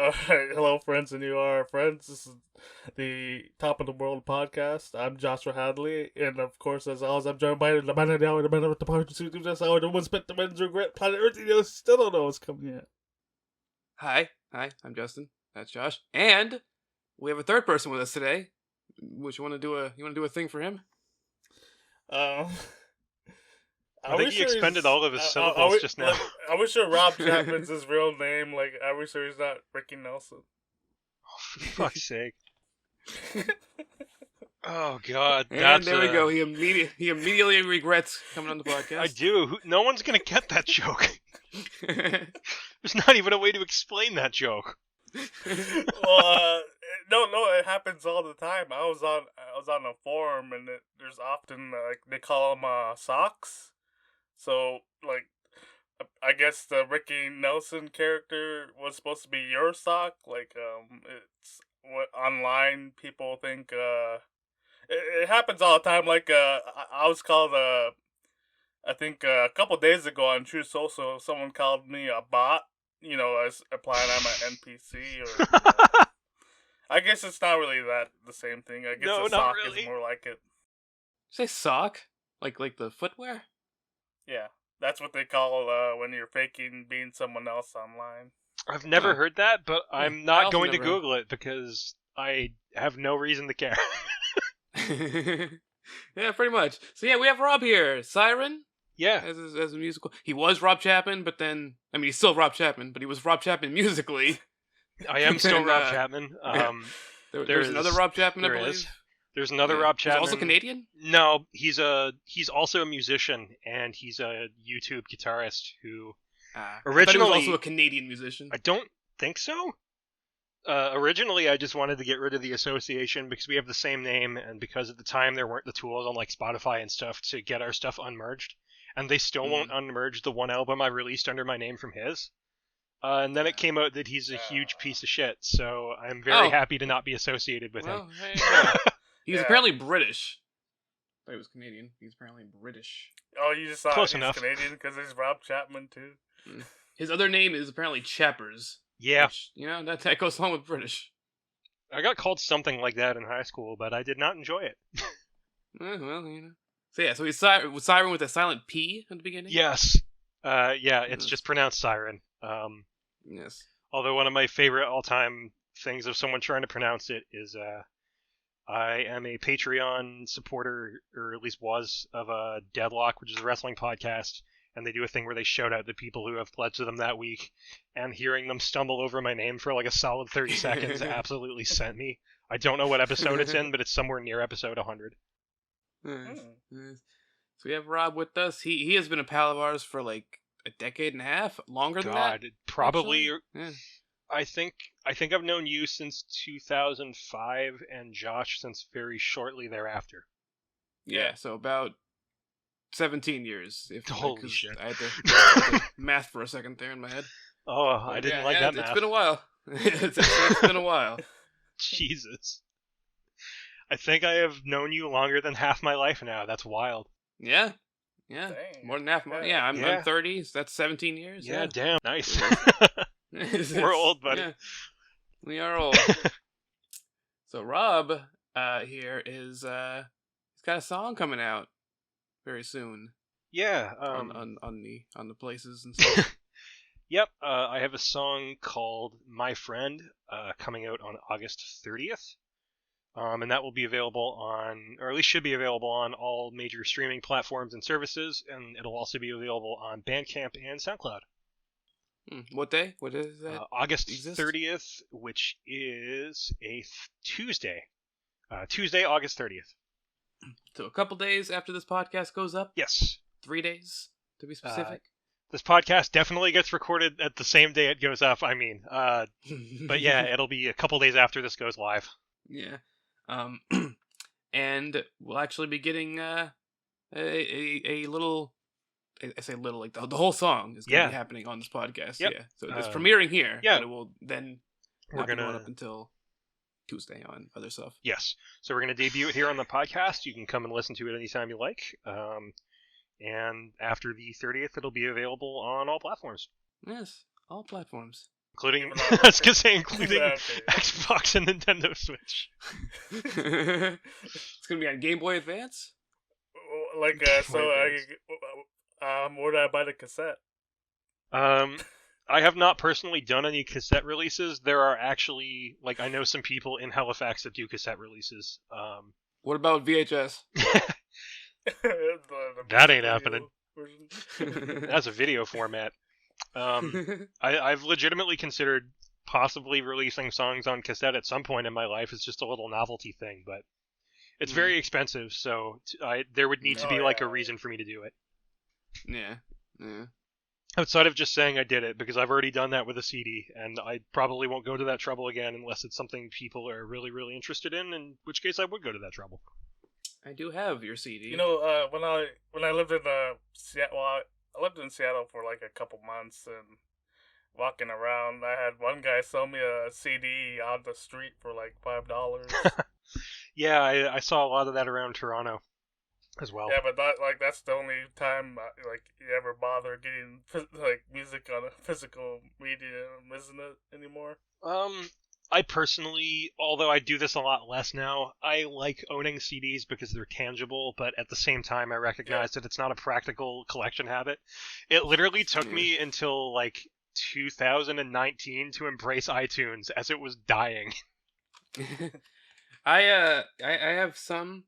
Alright, hello friends and you are friends. This is the Top of the World podcast. I'm Joshua Hadley, and of course, as always, I'm joined by the man of the hour, the man with the power to do this hour, the one spent the man's regret, planet Earth, still don't know what's coming yet. Hi, I'm Justin. That's Josh, and we have a third person with us today. Which you want to do a thing for him? Um, I think he expended all of his syllables just now. I wish Rob Chapman's his real name. Like, I wish he's not Ricky Nelson. Oh, for fuck's sake. Oh, God. And there we go. He immediately regrets coming on the podcast. I do. No one's going to get that joke. There's not even a way to explain that joke. Well, no, it happens all the time. I was on a forum, and there's often, they call them socks. So, like, I guess the Ricky Nelson character was supposed to be your sock. Like, it's what online people think. It happens all the time. Like, I was called I think a couple days ago on True Social, someone called me a bot. You know, as implying I'm an NPC or. I guess it's not really the same thing. I guess No, a not sock really. is more like it. Say sock, like the footwear. Yeah, that's what they call when you're faking being someone else online. I've never heard that, but I'm not also going to never heard. Google it because I have no reason to care. Yeah, pretty much. So yeah, we have Rob here. Psiren Yeah. as a musical. He was Rob Chapman, but then he's still Rob Chapman, but he was Rob Chapman musically. I am still And, Rob Chapman. There's another Rob Chapman, I there believe. is. There's another Rob Chapman. He's also Canadian? No, he's also a musician, and he's a YouTube guitarist who I originally thought he was also a Canadian musician. I don't think so. Originally, I just wanted to get rid of the association because we have the same name, and because at the time there weren't the tools on like Spotify and stuff to get our stuff unmerged, and they still won't unmerge the one album I released under my name from his. And then it came out that he's a huge piece of shit, so I'm very happy to not be associated with him. Hey, he's apparently British. I thought he was Canadian. He's apparently British. Oh, you just thought Close he's enough. Canadian because he's Rob Chapman too? His other name is apparently Chappers. Yeah. Which, that goes along with British. I got called something like that in high school, but I did not enjoy it. So yeah, so he's Psiren with a silent P at the beginning? Yes. It's just pronounced Siren. Yes. Although one of my favorite all-time things of someone trying to pronounce it is I am a Patreon supporter, or at least was, of Deadlock, which is a wrestling podcast, and they do a thing where they shout out the people who have pledged to them that week, and hearing them stumble over my name for like a solid 30 seconds absolutely sent me. I don't know what episode it's in, but it's somewhere near episode 100. Nice. So we have Rob with us. He has been a pal of ours for like a decade and a half, longer than that. God, probably. Yeah. I think I've known you since 2005, and Josh since very shortly thereafter. Yeah, so about 17 years. Holy shit. I had to math for a second there in my head. Oh, I didn't like that math. It's been a while. It's been a while. Jesus. I think I have known you longer than half my life now. That's wild. Yeah. Dang. More than half. Yeah, I'm 30, so that's 17 years. Yeah, damn. Nice. We're old, buddy. Yeah, we are old. So Rob here is he's got a song coming out very soon. Yeah. On the places and stuff. Yep. I have a song called My Friend coming out on August 30th. And that will be available on, or at least should be available on all major streaming platforms and services, and it'll also be available on Bandcamp and SoundCloud. What day? What is that? August 30th, which is a Tuesday. Tuesday, August 30th. So a couple days after this podcast goes up? Yes. 3 days, to be specific? This podcast definitely gets recorded at the same day it goes up, but yeah, it'll be a couple days after this goes live. Yeah. And we'll actually be getting a little. I say little, like the whole song is going to be happening on this podcast. Yep. Yeah, so it's premiering here. Yeah, but it will then not be going up until Tuesday on other stuff. Yes, so we're going to debut it here on the podcast. You can come and listen to it anytime you like. And after the 30th, it'll be available on all platforms. Yes, all platforms. Including, Even though I was gonna say, including Okay. Xbox and Nintendo Switch. It's gonna be on Game Boy Advance. Like, where did I buy the cassette? I have not personally done any cassette releases. There are actually, like, I know some people in Halifax that do cassette releases. What about VHS? That ain't happening. Version. That's a video format. I've legitimately considered possibly releasing songs on cassette at some point in my life. It's just a little novelty thing, but it's very expensive, so there would need to be like a reason for me to do it. Yeah. Outside of just saying I did it, because I've already done that with a CD, and I probably won't go to that trouble again unless it's something people are really, really interested in which case I would go to that trouble. I do have your CD. You know, when I lived in Seattle, I lived in Seattle for like a couple months, and walking around, I had one guy sell me a CD on the street for like $5. Yeah, I saw a lot of that around Toronto as well. Yeah, but that's the only time like you ever bother getting like music on a physical medium, isn't it anymore? I personally, although I do this a lot less now, I like owning CDs because they're tangible, but at the same time I recognize that it's not a practical collection habit. It literally took me until like 2019 to embrace iTunes as it was dying. I have some.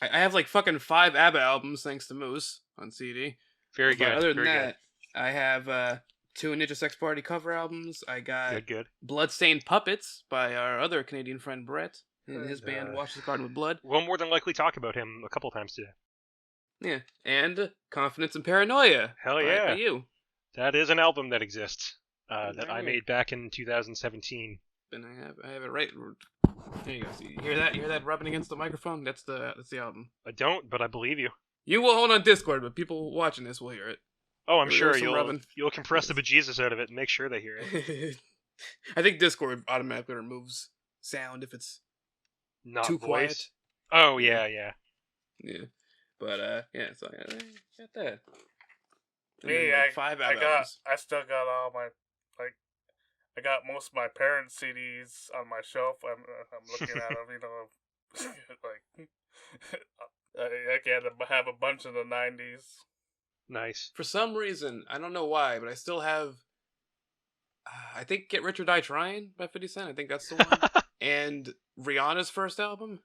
I have like fucking 5 ABBA albums thanks to Moose on CD. Very But good. other than very that, I have 2 Ninja Sex Party cover albums. I got good. Bloodstained Puppets by our other Canadian friend Brett and his band Wash the Garden with Blood. We'll more than likely talk about him a couple times today. Yeah, and Confidence and Paranoia. Hell by yeah. you. That is an album that exists that I Right. made back in 2017. And I have it right. There you go. See, you hear that rubbing against the microphone? That's the album. I don't, but I believe you. You will hold on Discord, but people watching this will hear it. Oh, I'm There's sure some rubbing. you'll compress the bejesus out of it and make sure they hear it. I think Discord automatically removes sound if it's Not too voice. quiet. Oh yeah. Yeah, but yeah. So I got that. And Me, then, like, 5 I albums. still got all my I got most of my parents' CDs on my shelf. I'm looking at them, you know, like I can have a bunch of the '90s. Nice. For some reason, I don't know why, but I still have. I think "Get Rich or Die Trying" by 50 Cent. I think that's the one. And Rihanna's first album,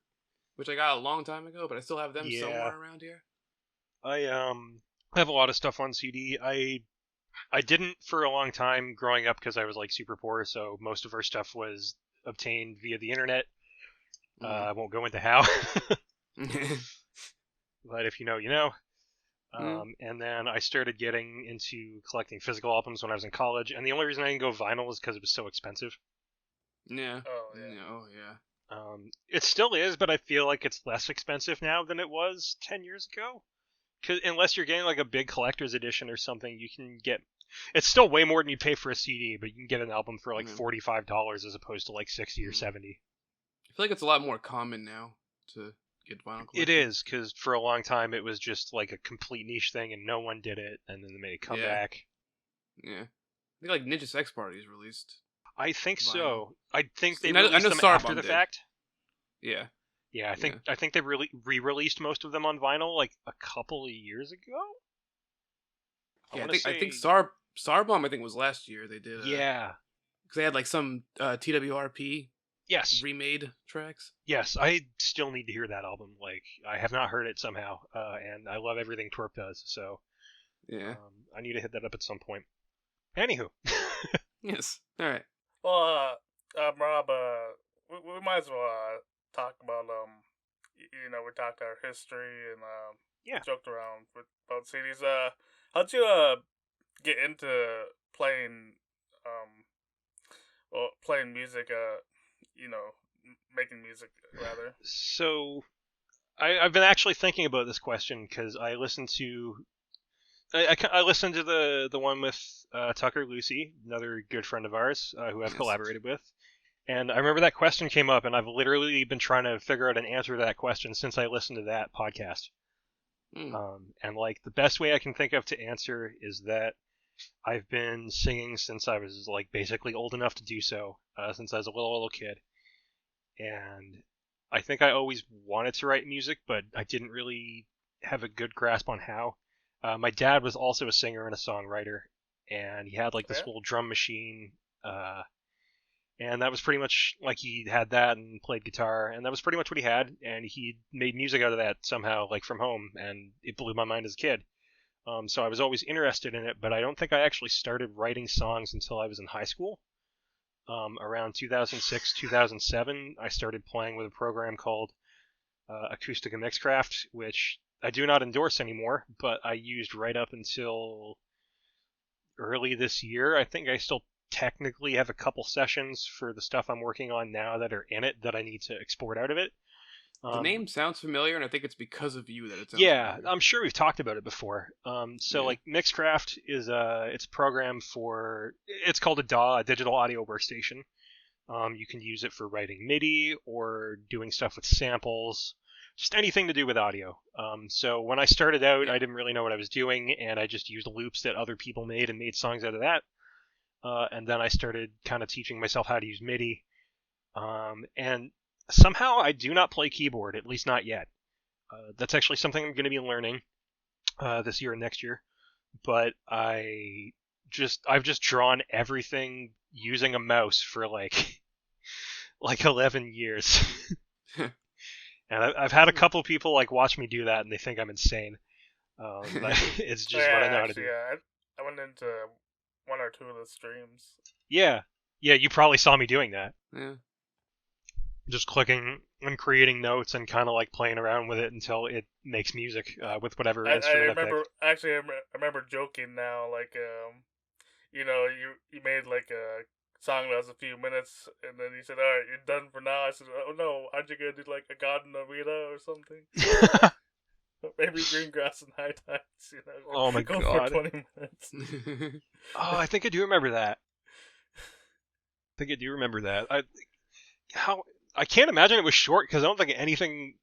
which I got a long time ago, but I still have them somewhere around here. I have a lot of stuff on CD. I didn't for a long time growing up because I was like super poor, so most of our stuff was obtained via the internet. I won't go into how, but if you know, you know. And then I started getting into collecting physical albums when I was in college, and the only reason I didn't go vinyl is because it was so expensive. Yeah. Oh yeah. Oh yeah. It still is, but I feel like it's less expensive now than it was 10 years ago. Cause unless you're getting like a big collector's edition or something, you can get. It's still way more than you pay for a CD, but you can get an album for like $45 as opposed to like 60 or 70. I feel like it's a lot more common now to get vinyl collection. It is, because for a long time it was just like a complete niche thing and no one did it, and then they made a comeback. Yeah. I think like Ninja Sex Party is released. I think vinyl. So. I think they I know released them Starbomb after the did. fact. Yeah. Yeah, I think they really re-released most of them on vinyl like a couple of years ago. I think Starbomb I think was last year they did. Yeah. Because they had like some TWRP Yes. remade tracks. Yes, I still need to hear that album. Like, I have not heard it somehow, and I love everything Twerp does, so Yeah. I need to hit that up at some point. Anywho. Yes. All right. Well, Rob, we might as well talk about you know, we talked our history and joked around about CDs. How'd you get into playing playing music? You know, making music rather. So, I've been actually thinking about this question because I listened to. I listened to the one with Tucker Lucy, another good friend of ours who I've collaborated with. And I remember that question came up, and I've literally been trying to figure out an answer to that question since I listened to that podcast. And like the best way I can think of to answer is that I've been singing since I was like basically old enough to do so, since I was a little kid, and I think I always wanted to write music, but I didn't really have a good grasp on how. My dad was also a singer and a songwriter, and he had like this Yeah. little drum machine, and that was pretty much like he had that and played guitar, and that was pretty much what he had, and he made music out of that somehow, like from home, and it blew my mind as a kid. So I was always interested in it, but I don't think I actually started writing songs until I was in high school. Around 2006, 2007, I started playing with a program called Acoustic and Mixcraft, which I do not endorse anymore, but I used right up until early this year. I think I still technically have a couple sessions for the stuff I'm working on now that are in it that I need to export out of it. The name sounds familiar, and I think it's because of you that it sounds Yeah, familiar. I'm sure we've talked about it before. So Yeah. like Mixcraft is it's a program for it's called a DAW, a digital audio workstation. You can use it for writing MIDI or doing stuff with samples, just anything to do with audio. So when I started out, Yeah. I didn't really know what I was doing, and I just used loops that other people made and made songs out of that. And then I started kind of teaching myself how to use MIDI. And somehow I do not play keyboard, at least not yet. That's actually something I'm going to be learning this year and next year. But I've just drawn everything using a mouse for like 11 years. And I've had a couple people like watch me do that, and they think I'm insane. But it's just what I know how to do. Yeah, I went into one or two of the streams. Yeah, you probably saw me doing that. Yeah. Just clicking and creating notes and kind of like playing around with it until it makes music with whatever I instrument I remember pick. actually. I remember joking now, like you know, you made like a song that was a few minutes, and then you said, "All right, you're done for now." I said, "Oh no, aren't you gonna do like a God in Arena or something? Maybe Green Grass and High Tides, you know? Oh my Go god. for 20 minutes." Oh, I think I do remember that. I can't imagine it was short because I don't think anything.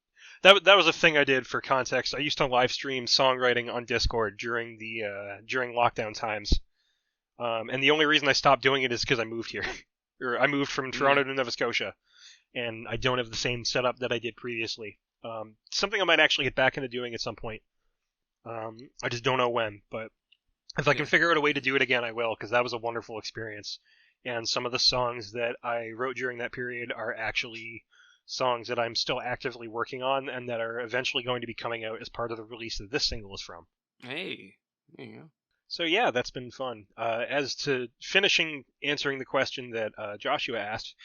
That was a thing I did for context. I used to live stream songwriting on Discord during the during lockdown times, and the only reason I stopped doing it is because I moved here, or I moved from Toronto to Nova Scotia, and I don't have the same setup that I did previously. Something I might actually get back into doing at some point. I just don't know when, but if I can figure out a way to do it again, I will, because that was a wonderful experience. And some of the songs that I wrote during that period are actually songs that I'm still actively working on and that are eventually going to be coming out as part of the release that this single is from. Hey, there you go. So yeah, that's been fun. As to finishing answering the question that Joshua asked,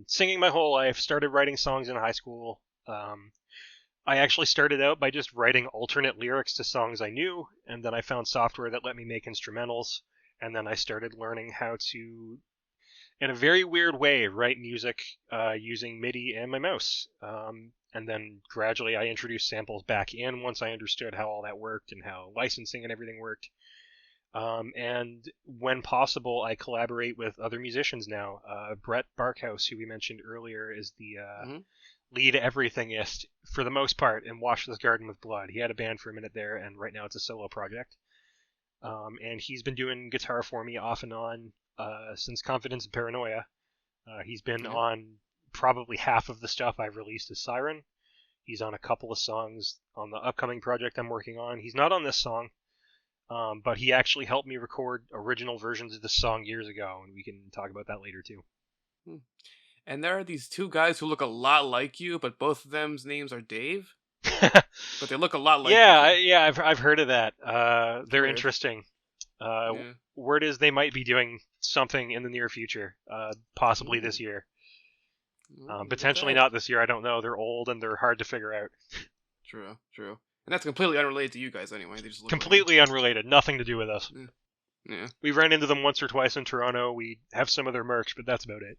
singing my whole life, started writing songs in high school. I actually started out by just writing alternate lyrics to songs I knew, and then I found software that let me make instrumentals, and then I started learning how to, in a very weird way, write music using MIDI and my mouse. And then gradually I introduced samples back in once I understood how all that worked and how licensing and everything worked. And when possible, I collaborate with other musicians now. Brett Barkhouse, who we mentioned earlier, is the lead everythingist for the most part in Wash This Garden with Blood. He had a band for a minute there, and right now it's a solo project. And he's been doing guitar for me off and on since Confidence and Paranoia. He's been on probably half of the stuff I've released as Psiren. He's on a couple of songs on the upcoming project I'm working on. He's not on this song, but he actually helped me record original versions of this song years ago, and we can talk about that later too. And there are these two guys who look a lot like you, but both of them's names are Dave. But they look a lot like you. Yeah, I've heard of that. They're Weird. interesting. Word is they might be doing something in the near future, possibly this year. Potentially not this year. I don't know. They're old and they're hard to figure out. True. And that's completely unrelated to you guys anyway. They just look completely unrelated. Nothing to do with us. Yeah. We ran into them once or twice in Toronto. We have some of their merch, but that's about it.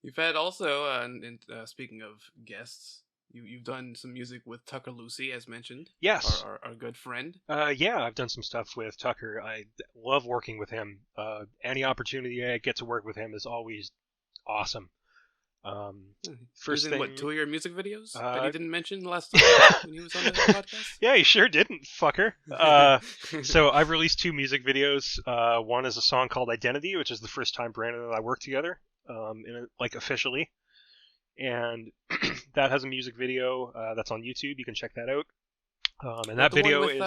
You've had also, speaking of guests, you've done some music with Tucker Lucy, as mentioned. Yes. Our good friend. Yeah, I've done some stuff with Tucker. I love working with him. Any opportunity I get to work with him is always awesome. First in, thing, what, 2 of your music videos that he didn't mention last time when he was on the podcast? Yeah, he sure didn't, fucker. So I've released 2 music videos. One is a song called Identity, which is the first time Brandon and I worked together, officially. And that has a music video that's on YouTube. You can check that out. And that video with, is...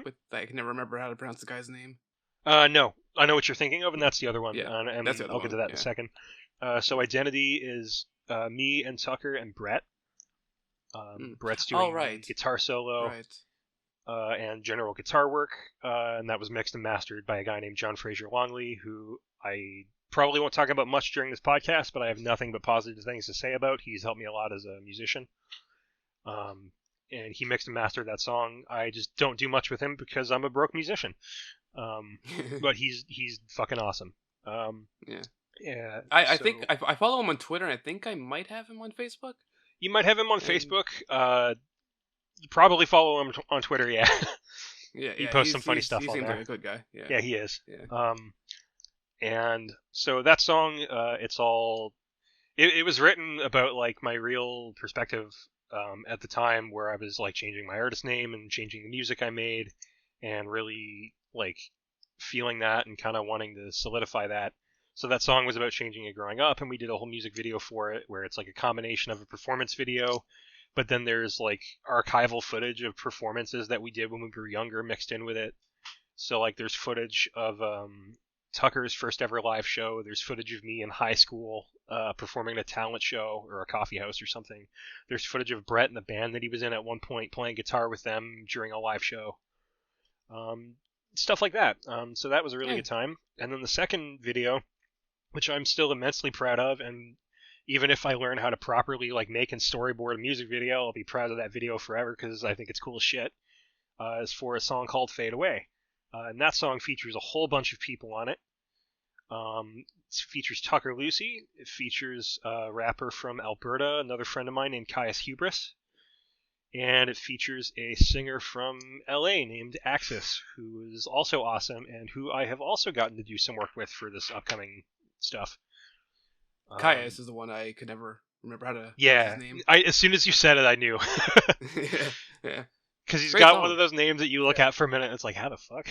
with, I can never remember how to pronounce the guy's name. No, I know what you're thinking of, and that's the other one. Yeah, and that's the other I'll get to one, that in a second. So Identity is me and Tucker and Brett. Brett's doing guitar solo and general guitar work, and that was mixed and mastered by a guy named John Fraser Longley, who I probably won't talk about much during this podcast, but I have nothing but positive things to say about. He's helped me a lot as a musician. And he mixed and mastered that song. I just don't do much with him because I'm a broke musician. But he's fucking awesome. Yeah. I think I follow him on Twitter, and I think I might have him on Facebook. You might have him on Facebook. You probably follow him on Twitter, yeah. Yeah, he posts some funny stuff he on seems there. like a good guy. Yeah, he is. Yeah. And so that song, it was written about like my real perspective at the time, where I was like changing my artist name and changing the music I made, and really like feeling that and kind of wanting to solidify that. So that song was about changing it growing up, and we did a whole music video for it, where it's like a combination of a performance video, but then there's like archival footage of performances that we did when we were younger mixed in with it. So like there's footage of Tucker's first ever live show. There's footage of me in high school performing at a talent show or a coffee house or something. There's footage of Brett and the band that he was in at one point playing guitar with them during a live show. Stuff like that. So that was a really good time. And then the second video, which I'm still immensely proud of, and even if I learn how to properly like make and storyboard a music video, I'll be proud of that video forever because I think it's cool as shit, is for a song called Fade Away. And that song features a whole bunch of people on it. It features Tucker Lucy. It features a rapper from Alberta, another friend of mine named Caius Hubris. And it features a singer from LA named Axis, who is also awesome and who I have also gotten to do some work with for this upcoming stuff. Caius is the one I could never remember how to pronounce his name. As soon as you said it, I knew. Yeah. Because he's got one of those names that you look at for a minute and it's like, how the fuck?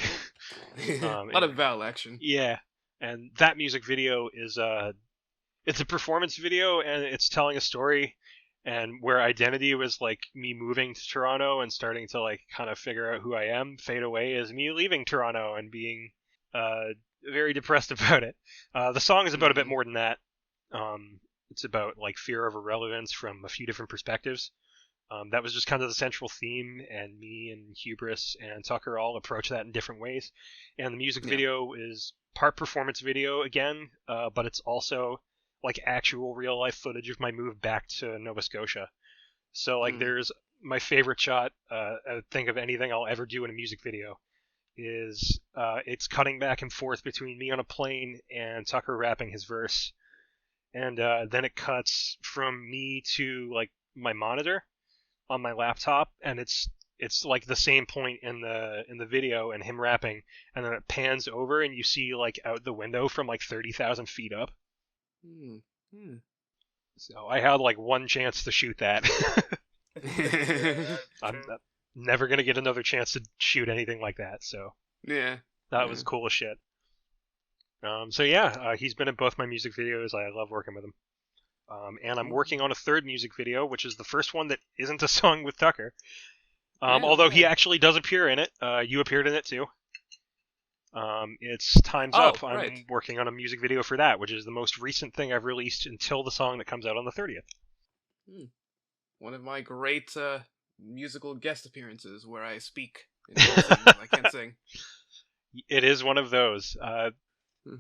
A lot of vowel action. Yeah. And that music video is it's a performance video, and it's telling a story, and where Identity was like me moving to Toronto and starting to like kind of figure out who I am. Fade Away is me leaving Toronto and being very depressed about it. The song is about a bit more than that. It's about like fear of irrelevance from a few different perspectives. That was just kind of the central theme, and me and Hubris and Tucker all approach that in different ways. And the music video is part performance video again, but it's also like actual real life footage of my move back to Nova Scotia. So like there's my favorite shot, I think of anything I'll ever do in a music video, is it's cutting back and forth between me on a plane and Tucker rapping his verse. And then it cuts from me to like my monitor on my laptop, and it's like the same point in the video and him rapping, and then it pans over and you see like out the window from like 30,000 feet up. So I had like one chance to shoot that. I'm never gonna get another chance to shoot anything like that, so that was cool as shit. So yeah, he's been in both my music videos. I love working with him. And I'm working on a third music video, which is the first one that isn't a song with Tucker. Although he actually does appear in it. You appeared in it too. It's Time's Up. I'm working on a music video for that, which is the most recent thing I've released until the song that comes out on the 30th. One of my great musical guest appearances where I speak and I can't sing. It is one of those.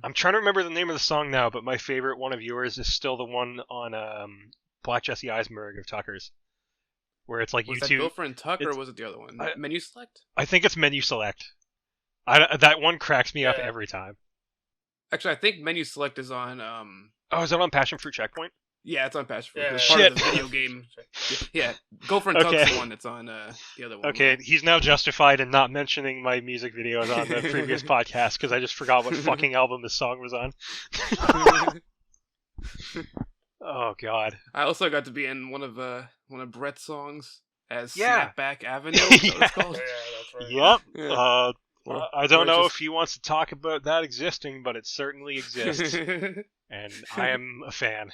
I'm trying to remember the name of the song now, but my favorite one of yours is still the one on Black Jesse Eisberg of Tucker's, where it's like was you that two. Gopher and Tucker, or was it the other one? Menu Select? I think it's Menu Select. That one cracks me up every time. Actually, I think Menu Select is on. Oh, is that on Passion Fruit Checkpoint? Yeah, it's on Passion Fruit. It's Shit. part of the video game. Yeah, Gopher and Tuck's the one that's on the other one. Okay, he's now justified in not mentioning my music videos on the previous podcast because I just forgot what fucking album this song was on. Oh God. I also got to be in one of Brett's songs as Yeah. Snapback Avenue. Is that what it's Oh, called? yeah, that's right. Yep. Yeah. I Where don't it's know just if he wants to talk about that existing, but it certainly exists, and I am a fan.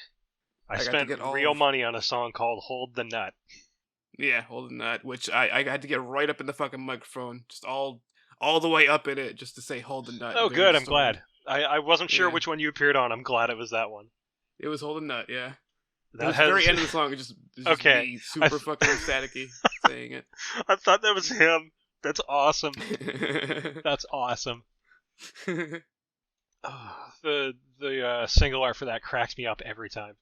I I got to spent get all real of money on a song called "Hold the Nut." yeah, holding that, which I had to get right up in the fucking microphone, just all the way up in it, just to say hold the nut. Oh, Very good. I'm distorted. glad. I wasn't sure Yeah, which one you appeared on. I'm glad it was that one. it was hold the nut. Yeah, That because the very has end of the song it's just okay. me I super fucking staticky saying it. I thought that was him. That's awesome. That's awesome. Oh, the single art for that cracks me up every time.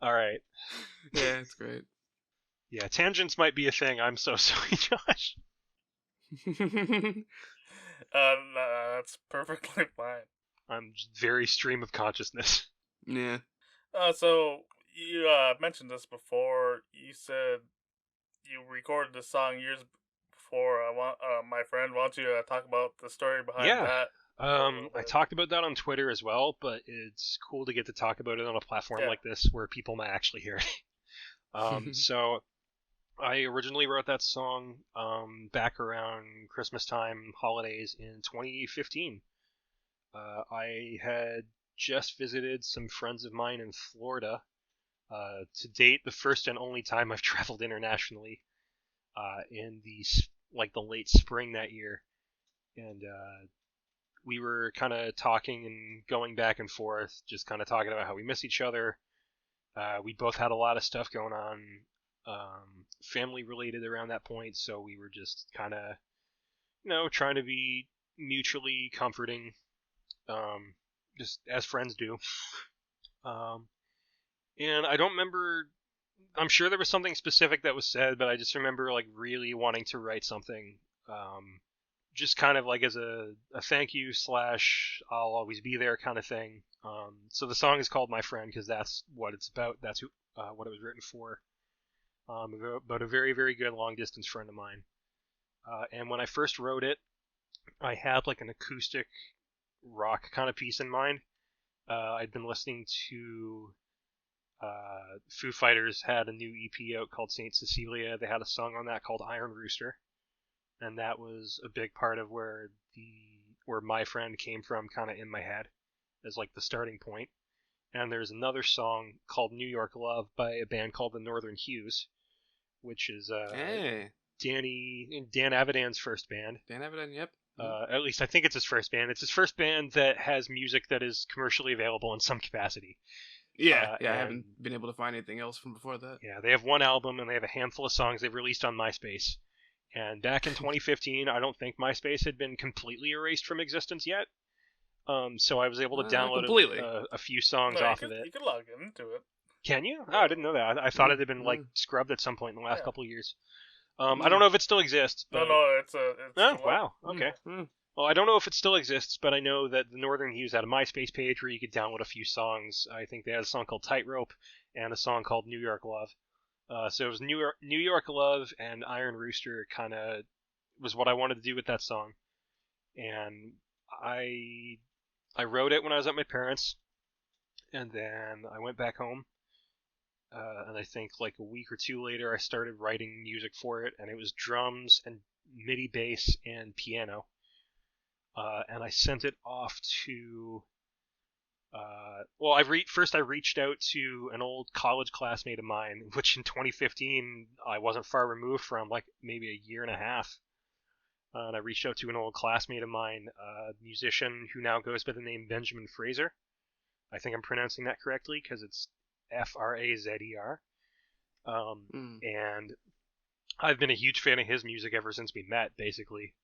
All right. Yeah, it's great. Yeah, tangents might be a thing. I'm so sorry, Josh. No, that's perfectly fine. I'm just very stream of consciousness. Yeah. So you mentioned this before. You said you recorded this song years before. I want my friend. Why don't you talk about the story behind Yeah. that for a little I bit? talked about that on Twitter as well, but it's cool to get to talk about it on a platform Yeah. like this where people might actually hear it. So I originally wrote that song back around Christmas time, holidays in 2015. I had just visited some friends of mine in Florida. To date, the first and only time I've traveled internationally. In the late spring that year, and we were kind of talking and going back and forth, just kind of talking about how we miss each other. We both had a lot of stuff going on, family related around that point, so we were just kind of, trying to be mutually comforting, just as friends do. Um, and I don't remember. I'm sure there was something specific that was said, but I just remember like really wanting to write something, just kind of like as a thank you slash I'll always be there kind of thing. So the song is called My Friend because that's what it's about. That's what it was written for. About a very very good long distance friend of mine. And when I first wrote it, I had like an acoustic rock kind of piece in mind. I'd been listening to Foo Fighters had a new EP out called Saint Cecilia. They had a song on that called Iron Rooster, and that was a big part of where My Friend came from, kind of in my head as like the starting point. And there's another song called New York Love by a band called the Northern Hues, which is Hey, Dan Avidan's first band. Dan Avidan, yep. At least I think it's his first band. It's his first band that has music that is commercially available in some capacity. Yeah, I haven't been able to find anything else from before that. Yeah, they have one album and they have a handful of songs they've released on MySpace. And back in 2015, I don't think MySpace had been completely erased from existence yet. So I was able to download a few songs off of it. You could log into it. Can you? Oh, I didn't know that. I thought it had been like scrubbed at some point in the last couple of years. I don't know if it still exists. But... No, it's oh, wow. Okay. Well, I don't know if it still exists, but I know that the Northern Hues had a MySpace page where you could download a few songs. I think they had a song called Tightrope and a song called New York Love. So it was New York Love and Iron Rooster kind of was what I wanted to do with that song. And I wrote it when I was at my parents', and then I went back home. And I think like a week or two later, I started writing music for it, and it was drums and MIDI bass and piano. And I sent it off to. First I reached out to an old college classmate of mine, which in 2015 I wasn't far removed from, like maybe a year and a half. And I reached out to an old classmate of mine, a musician who now goes by the name Benjamin Fraser. I think I'm pronouncing that correctly because it's Frazer. And I've been a huge fan of his music ever since we met, basically.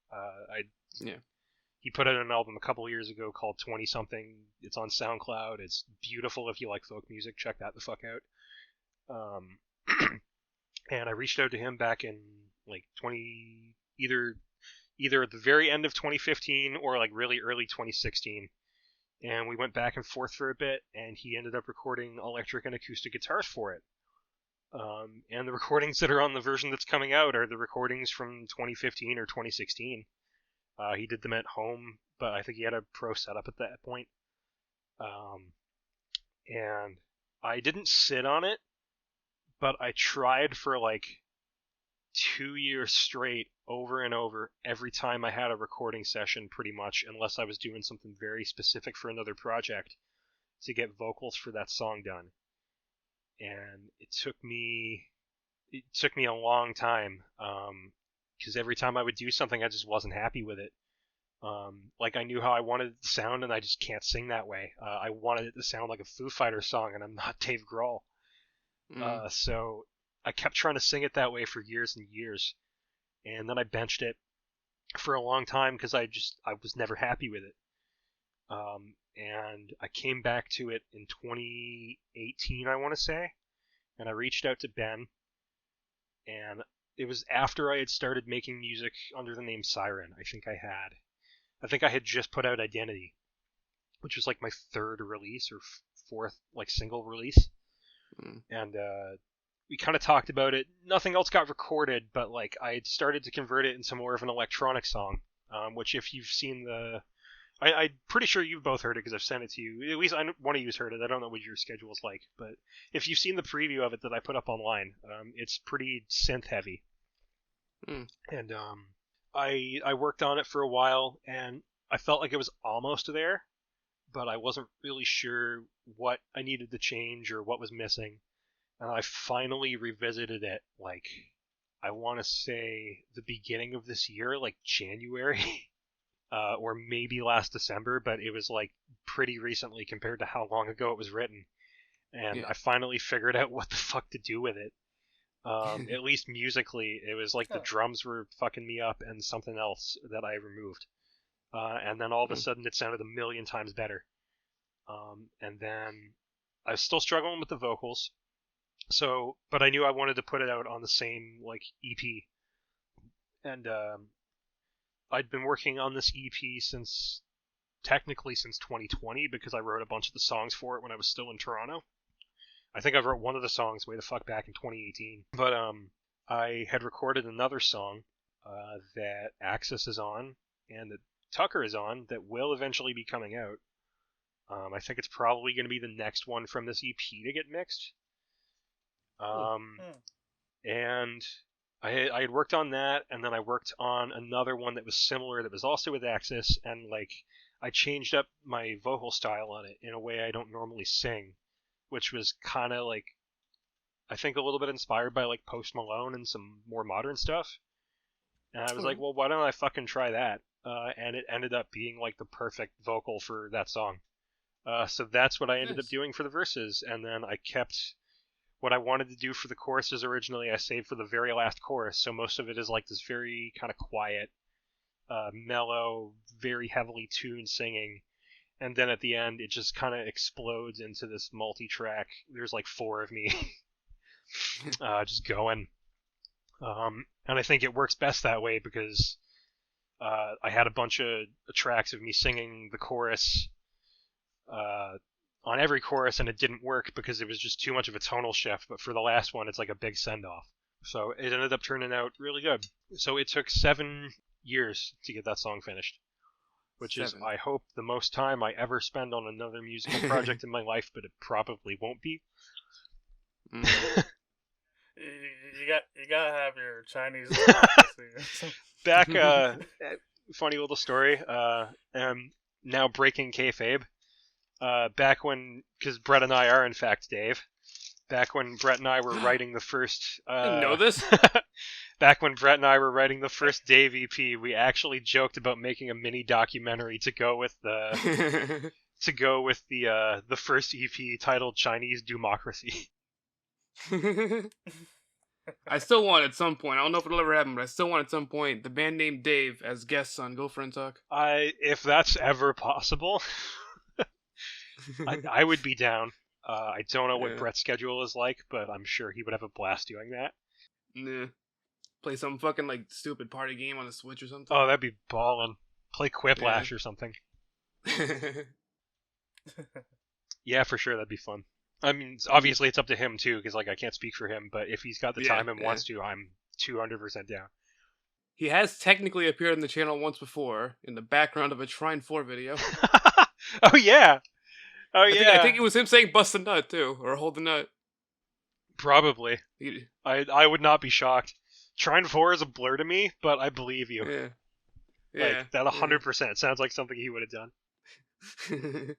He put out an album a couple years ago called 20 something. It's on SoundCloud. It's beautiful if you like folk music. Check that the fuck out. And I reached out to him back in like either at the very end of 2015 or like really early 2016. And we went back and forth for a bit, and he ended up recording electric and acoustic guitars for it. And the recordings that are on the version that's coming out are the recordings from 2015 or 2016. He did them at home, but I think he had a pro setup at that point. And I didn't sit on it, but I tried for like 2 years straight, over and over, every time I had a recording session, pretty much, unless I was doing something very specific for another project, to get vocals for that song done. And it took me a long time, because every time I would do something, I just wasn't happy with it. Like I knew how I wanted it to sound, and I just can't sing that way. I wanted it to sound like a Foo Fighters song, and I'm not Dave Grohl. So I kept trying to sing it that way for years and years, and then I benched it for a long time because I was never happy with it. And I came back to it in 2018, I want to say, and I reached out to Ben, and it was after I had started making music under the name Psiren. I think I had just put out Identity, which was like my third release or fourth like single release. And we kind of talked about it. Nothing else got recorded, but like I had started to convert it into more of an electronic song, which if you've seen I'm pretty sure you've both heard it because I've sent it to you. At least one of you's heard it. I don't know what your schedule is like, but if you've seen the preview of it that I put up online, it's pretty synth heavy. And I worked on it for a while, and I felt like it was almost there, but I wasn't really sure what I needed to change or what was missing. And I finally revisited it, like, I want to say the beginning of this year, like January. Or maybe last December, but it was like pretty recently compared to how long ago it was written. And I finally figured out what the fuck to do with it. At least musically, it was like the drums were fucking me up and something else that I removed. And then all of a sudden it sounded a million times better. And then I was still struggling with the vocals. But I knew I wanted to put it out on the same like EP. And I'd been working on this EP technically since 2020 because I wrote a bunch of the songs for it when I was still in Toronto. I think I wrote one of the songs way the fuck back in 2018. But I had recorded another song that Axis is on and that Tucker is on that will eventually be coming out. I think it's probably going to be the next one from this EP to get mixed. And I had worked on that, and then I worked on another one that was similar, that was also with Axis, and like I changed up my vocal style on it in a way I don't normally sing, which was kind of like, I think a little bit inspired by like Post Malone and some more modern stuff. And I was like, well, why don't I fucking try that? And it ended up being like the perfect vocal for that song. So that's what I ended up doing for the verses, and then I kept what I wanted to do for the choruses originally, I saved for the very last chorus, so most of it is like this very kind of quiet, mellow, very heavily tuned singing, and then at the end it just kind of explodes into this multi-track. There's like 4 of me just going. And I think it works best that way because I had a bunch of tracks of me singing the chorus on every chorus, and it didn't work because it was just too much of a tonal shift. But for the last one, it's like a big send-off. So it ended up turning out really good. So it took 7 years to get that song finished, which is, I hope, the most time I ever spend on another musical project in my life, but it probably won't be. You gotta have your Chinese democracy. Back, funny little story. Now breaking kayfabe. Back when, because Brett and I are in fact Dave. Back when Brett and I were writing the first. I didn't know this. Back when Brett and I were writing the first Dave EP, we actually joked about making a mini documentary to go with the the first EP titled Chinese Democracy. I still want at some point. I don't know if it'll ever happen, but I still want at some point the band named Dave as guests on Gopher and Talk. If that's ever possible, I would be down. I don't know what Brett's schedule is like, but I'm sure he would have a blast doing that. Nah. Play some fucking like stupid party game on the Switch or something. Oh, that'd be ballin'. Play Quiplash or something. Yeah, for sure, that'd be fun. I mean, obviously it's up to him too, because like I can't speak for him, but if he's got the time and wants to, I'm 200% down. He has technically appeared on the channel once before in the background of a Shrine 4 video. Oh yeah, Oh yeah, I think it was him saying "bust a nut" too, or "hold the nut." probably. He- I would not be shocked. Trine 4 is a blur to me, but I believe you. Yeah, yeah, Like that 100% sounds like something he would have done.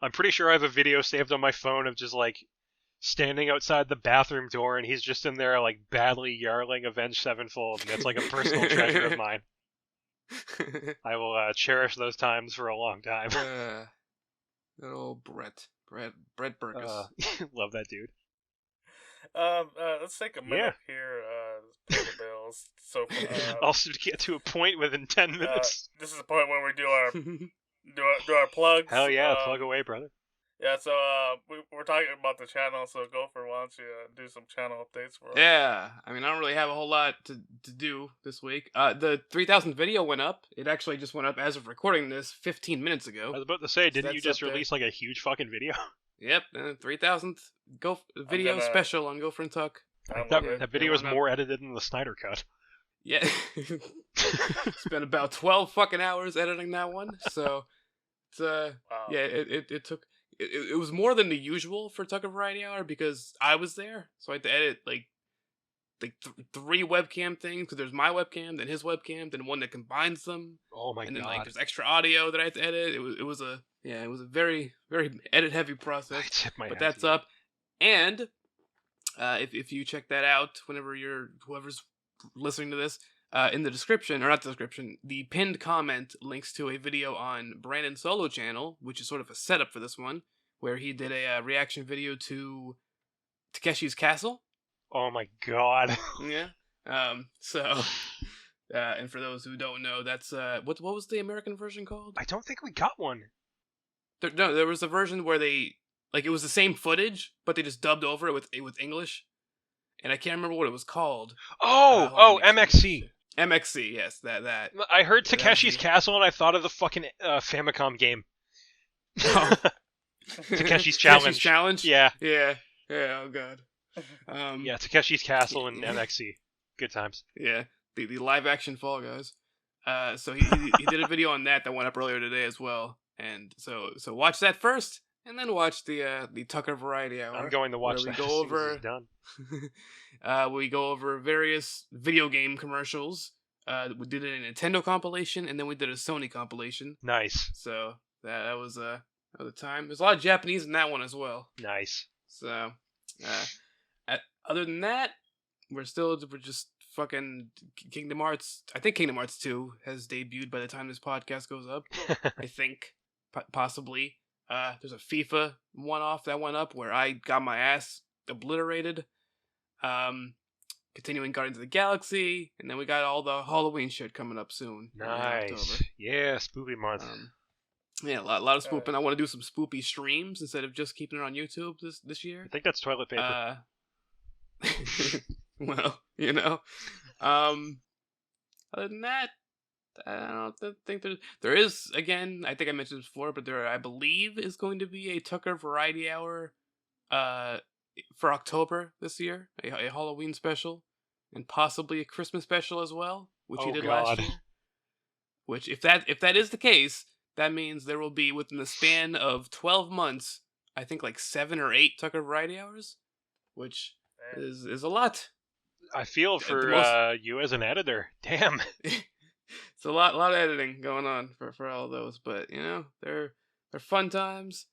I'm pretty sure I have a video saved on my phone of just like standing outside the bathroom door, and he's just in there like badly yarling Avenged Sevenfold, and it's like a personal treasure of mine. I will cherish those times for a long time. Good old Brett Burgess. Love that dude. Let's take a minute here. Pay the bills. So, Also, to get to a point within 10 minutes. This is the point where we do our do our plugs. Hell yeah, plug away, brother. Yeah, so we're talking about the channel. So Gopher, why don't you do some channel updates for us? Yeah, I mean, I don't really have a whole lot to do this week. The 3,000 video went up. It actually just went up as of recording this 15 minutes ago. I was about to say, didn't that's you just up there. release like a huge fucking video? Yep, 3,000th video special on Gopher and Tuck. That video is more edited than the Snyder Cut. Yeah, spent about 12 fucking hours editing that one. So it's Wow. yeah, it took. It was more than the usual for Tucker Variety Hour because I was there, so I had to edit like 3 webcam things because there's my webcam, then his webcam, then one that combines them. Oh my and then god! like there's extra audio that I had to edit. It was a very edit heavy process. I tip my But hat that's to you. up, and if you check that out, whenever whoever's listening to this, in the description, or not the description, the pinned comment links to a video on Brandon's solo channel, which is sort of a setup for this one, where he did a reaction video to Takeshi's Castle. Oh my god! Yeah. So, and for those who don't know, that's what was the American version called? I don't think we got one. There was a version where they it was the same footage, but they just dubbed over it with English, and I can't remember what it was called. MXC. MXC, yes, that. I heard Takeshi's the- Castle and I thought of the fucking Famicom game. Oh. Takeshi's Challenge. Challenge. Yeah. Yeah. Oh god. Yeah, Takeshi's Castle and MXC. Good times. Yeah. The live action Fall Guys. So he did a video on that went up earlier today as well, and so watch that first, and then watch the Tucker Variety Hour. I'm going to watch where that we as go soon as over it's done. we go over various video game commercials. We did a Nintendo compilation, and then we did a Sony compilation. Nice. So that was the time. There's a lot of Japanese in that one as well. Nice. So, other than that, we're just fucking Kingdom Hearts. I think Kingdom Hearts 2 has debuted by the time this podcast goes up. I think possibly. There's a FIFA one-off that went up where I got my ass obliterated. Continuing Guardians of the Galaxy, and then we got all the Halloween shit coming up soon. In October. Nice. Yeah, spoopy month. Yeah, a lot of spooping. I want to do some spoopy streams instead of just keeping it on YouTube this year. I think that's toilet paper. Well, you know. Other than that, I don't think there is, again, I think I mentioned this before, but there, I believe, is going to be a Tucker Variety Hour for October this year, a Halloween special, and possibly a Christmas special as well, which he did last year. Which, if that is the case, that means there will be, within the span of 12 months, I think like 7 or 8 Tucker Variety Hours, which is a lot. I feel for you as an editor. Damn. It's a lot of editing going on for all of those, but you know, they're fun times.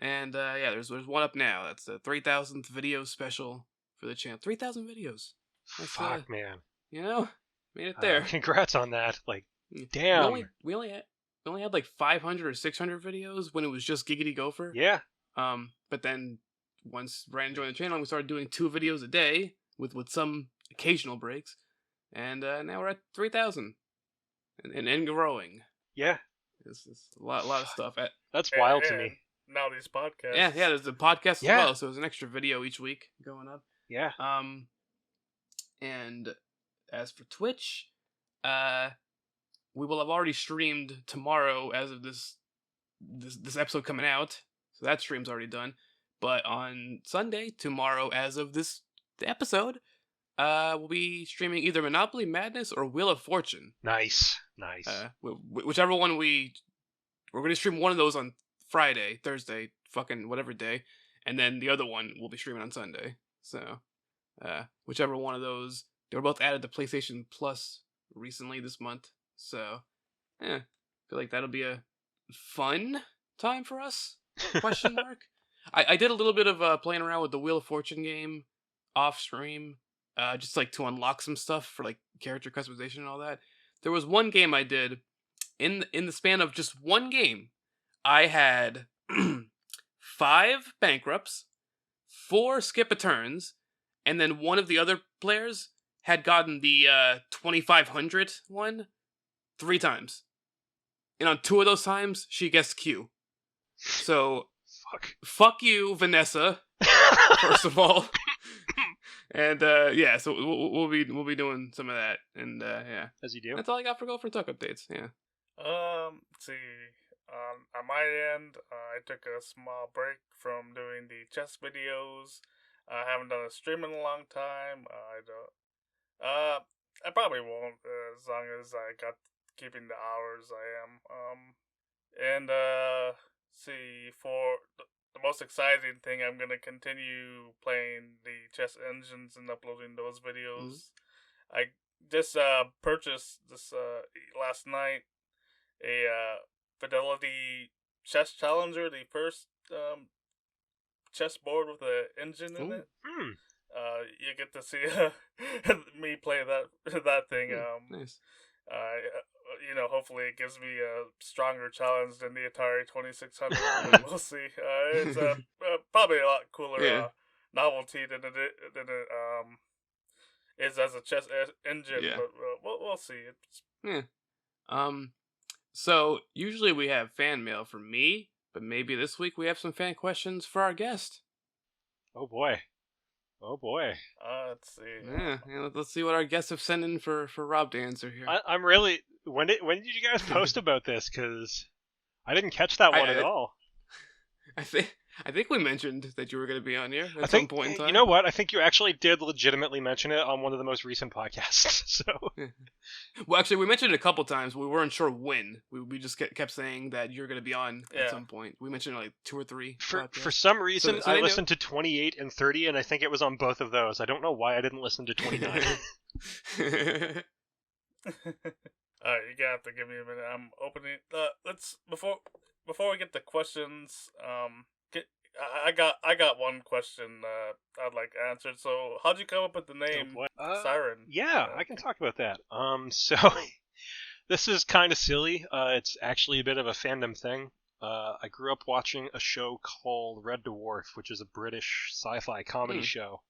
And yeah, there's one up now. That's the 3,000th video special for the channel. 3,000 videos. That's, Fuck, man. You know, made it there. Congrats on that. Like, damn. We only had like 500 or 600 videos when it was just Giggity Gopher. Yeah. But then once Brandon joined the channel, we started doing 2 videos a day with some occasional breaks, and now we're at 3,000 and growing. Yeah. It's a lot of stuff. That's wild to me. Now these podcasts. Yeah, there's a podcast as Yeah. well, so there's an extra video each week going up. Yeah. And as for Twitch, we will have already streamed tomorrow as of this episode coming out, so that stream's already done. But on Sunday, tomorrow, as of the episode, we'll be streaming either Monopoly Madness or Wheel of Fortune. Nice. Whichever one we're going to stream one of those on Thursday, fucking whatever day, and then the other one will be streaming on Sunday. So, whichever one of those, they were both added to PlayStation Plus recently this month. So, I feel like that'll be a fun time for us? Question mark. I did a little bit of playing around with the Wheel of Fortune game off stream, just like to unlock some stuff for like character customization and all that. There was one game I did in the span of just one game. I had 5 bankrupts, 4 skip a turns, and then one of the other players had gotten the 2500 one 3 times. And on 2 of those times, she guessed Q. So, fuck you, Vanessa, first of all. And, so we'll be doing some of that. And, yeah. As you do. That's all I got for Gopher Tuck updates, yeah. Let's see. On my end, I took a small break from doing the chess videos. I haven't done a stream in a long time. I probably won't, as long as I got keeping the hours I am. And see, for the most exciting thing, I'm gonna continue playing the chess engines and uploading those videos. Mm-hmm. I just purchased this last night a Fidelity Chess Challenger, the first chess board with an engine in it. You get to see me play that thing. Nice. Hopefully it gives me a stronger challenge than the Atari 2600. We'll see. It's probably a lot cooler novelty than it is as a chess engine. Yeah. But we'll see. So usually we have fan mail from me, but maybe this week we have some fan questions for our guest. Oh boy. Let's see. Let's see what our guests have sent in for Rob to answer here. I'm really. When did you guys post about this? Because I didn't catch that one at all. I think we mentioned that you were going to be on here at some point in time. You know what? I think you actually did legitimately mention it on one of the most recent podcasts. So, well, actually, we mentioned it a couple times. We weren't sure when. We just kept saying that you're going to be on at some point. We mentioned like 2 or 3. For some reason, I listened to 28 and 30, and I think it was on both of those. I don't know why I didn't listen to 29. Alright, you're gonna have to give me a minute. I'm opening. Let's before we get to questions. I got one question I'd like answered. So, how'd you come up with the name Psiren? Yeah, I can talk about that. So this is kind of silly. It's actually a bit of a fandom thing. I grew up watching a show called Red Dwarf, which is a British sci-fi comedy show.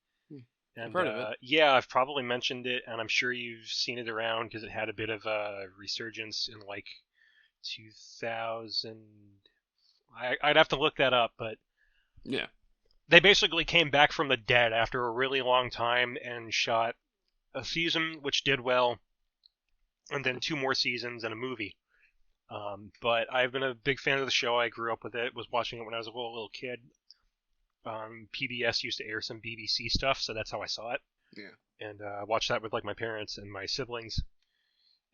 And, I've heard of it. Yeah, I've probably mentioned it, and I'm sure you've seen it around because it had a bit of a resurgence in like 2000. I'd have to look that up, but yeah, they basically came back from the dead after a really long time and shot a season which did well, and then 2 more seasons and a movie. But I've been a big fan of the show. I grew up with it, was watching it when I was a little kid. PBS used to air some BBC stuff, so that's how I saw it. Yeah. And watched that with like my parents and my siblings.